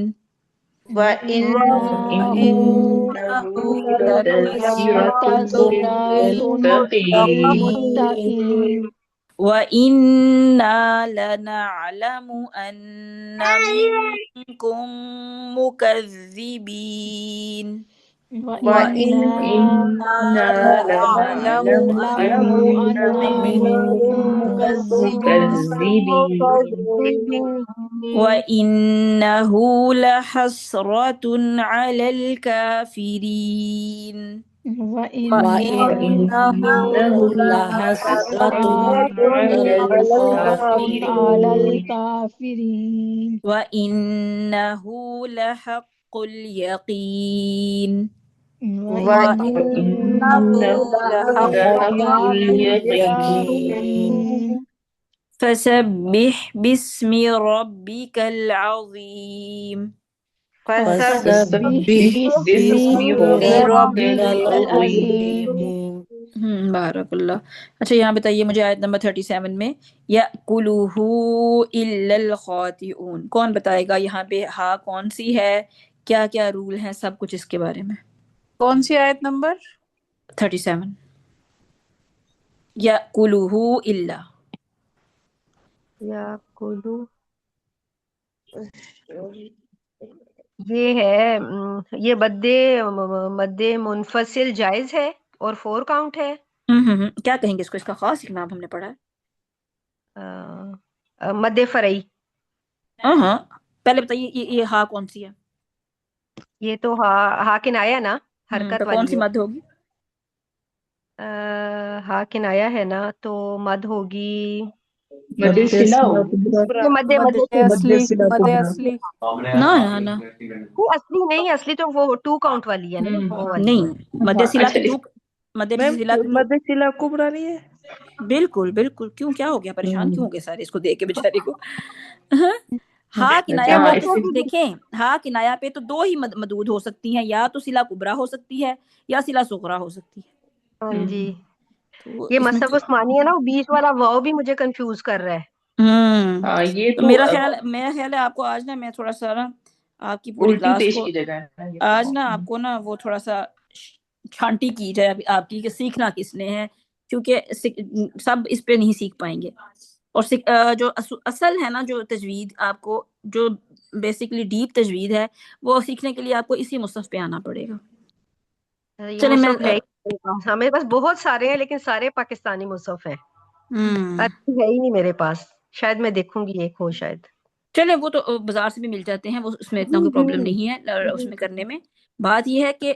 وَإِنَّا لَنَعْلَمُ أَنَّ مِنكُم مُّكَذِّبِينَ وإنا نعلم أن منكم مكذبين وَإِنَّهُ لَحَسْرَةٌ عَلَى الْكَافِرِينَ وإنه لحسرة على الكافرين وَإِنَّهُ لَحَقُّ الْيَقِينِ وإنه لحق اليقين فسبح باسم ربك العظيم فسبح باسم ربك العظيم بارک اللہ. اچھا یہاں بتائیے مجھے آیت نمبر 37 میں یأکلہ الا الخاطئون کون بتائے گا یہاں پہ ہاں کون سی ہے کیا کیا رول ہیں سب کچھ اس کے بارے میں. کون سی آیت نمبر 37 یأکلہ الا یہ ہے یہ مد منفصل جائز ہے اور 4 کاؤنٹ ہے. کیا کہیں گے اس کو اس کا خاص ایک نام ہم نے پڑھا ہے مد فرعی. ہاں پہلے بتائیے یہ ہاں کون سی ہے یہ تو ہا کنایا نا حرکت تو کون والی سی مد ہوگی ہا کنایا ہے نا تو مد ہوگی مد صلہ یہ مد اصلی مد اصلی نہ اصلی نہیں اصلی تو وہ 2 کاؤنٹ والی ہے نا وہ والی. نہیں مد صلہ اچھا کی ٹو مد صلہ کی مد صلہ کبرا نہیں ہے بالکل بالکل کیوں کیا ہو گیا پریشان کیوں ہو گئے سارے اس کو دیکھ کے بیچارے کو ہاں کنایا ہاں، پہ اس تو سے- دیکھیں ہاں کنایا پہ تو 2 ہی مدود ہو سکتی ہیں یا تو صلہ کبرا ہو سکتی ہے یا صلہ صغرا ہو سکتی ہے. ہاں جی تو یہ اس میں مصحف عثمانی ہے نا وہ 20 والا واو بھی مجھے کنفیوز کر رہا ہے. ہاں یہ تو تو میرا خیال ہے آپ کو آج نا میں تھوڑا سا نا آپ کی پوری الٹی کلاس پیش کو کی جگہ ہے نا یہ آج نا آپ کو نا وہ تھوڑا سا چھانٹی کی جائے آپ کی کہ سیکھنا کس نے ہے کیونکہ سب اس پہ نہیں سیکھ پائیں گے. اور جو اصل ہے نا جو تجوید آپ کو جو بیسیکلی ڈیپ تجوید ہے وہ سیکھنے کے لیے آپ کو اسی مصحف پہ آنا پڑے گا. یہ چلے میں مصحف ہے ہی میرے پاس. ہمارے پاس بہت سارے ہیں لیکن سارے پاکستانی مصحف ہیں. عربی ہے ہی نہیں میرے پاس. شاید میں دیکھوں گی ایک ہو شاید. چلے وہ تو بازار سے بھی مل جاتے ہیں، وہ اس میں اتنا کوئی پرابلم نہیں ہے اس میں کرنے میں. بات یہ ہے کہ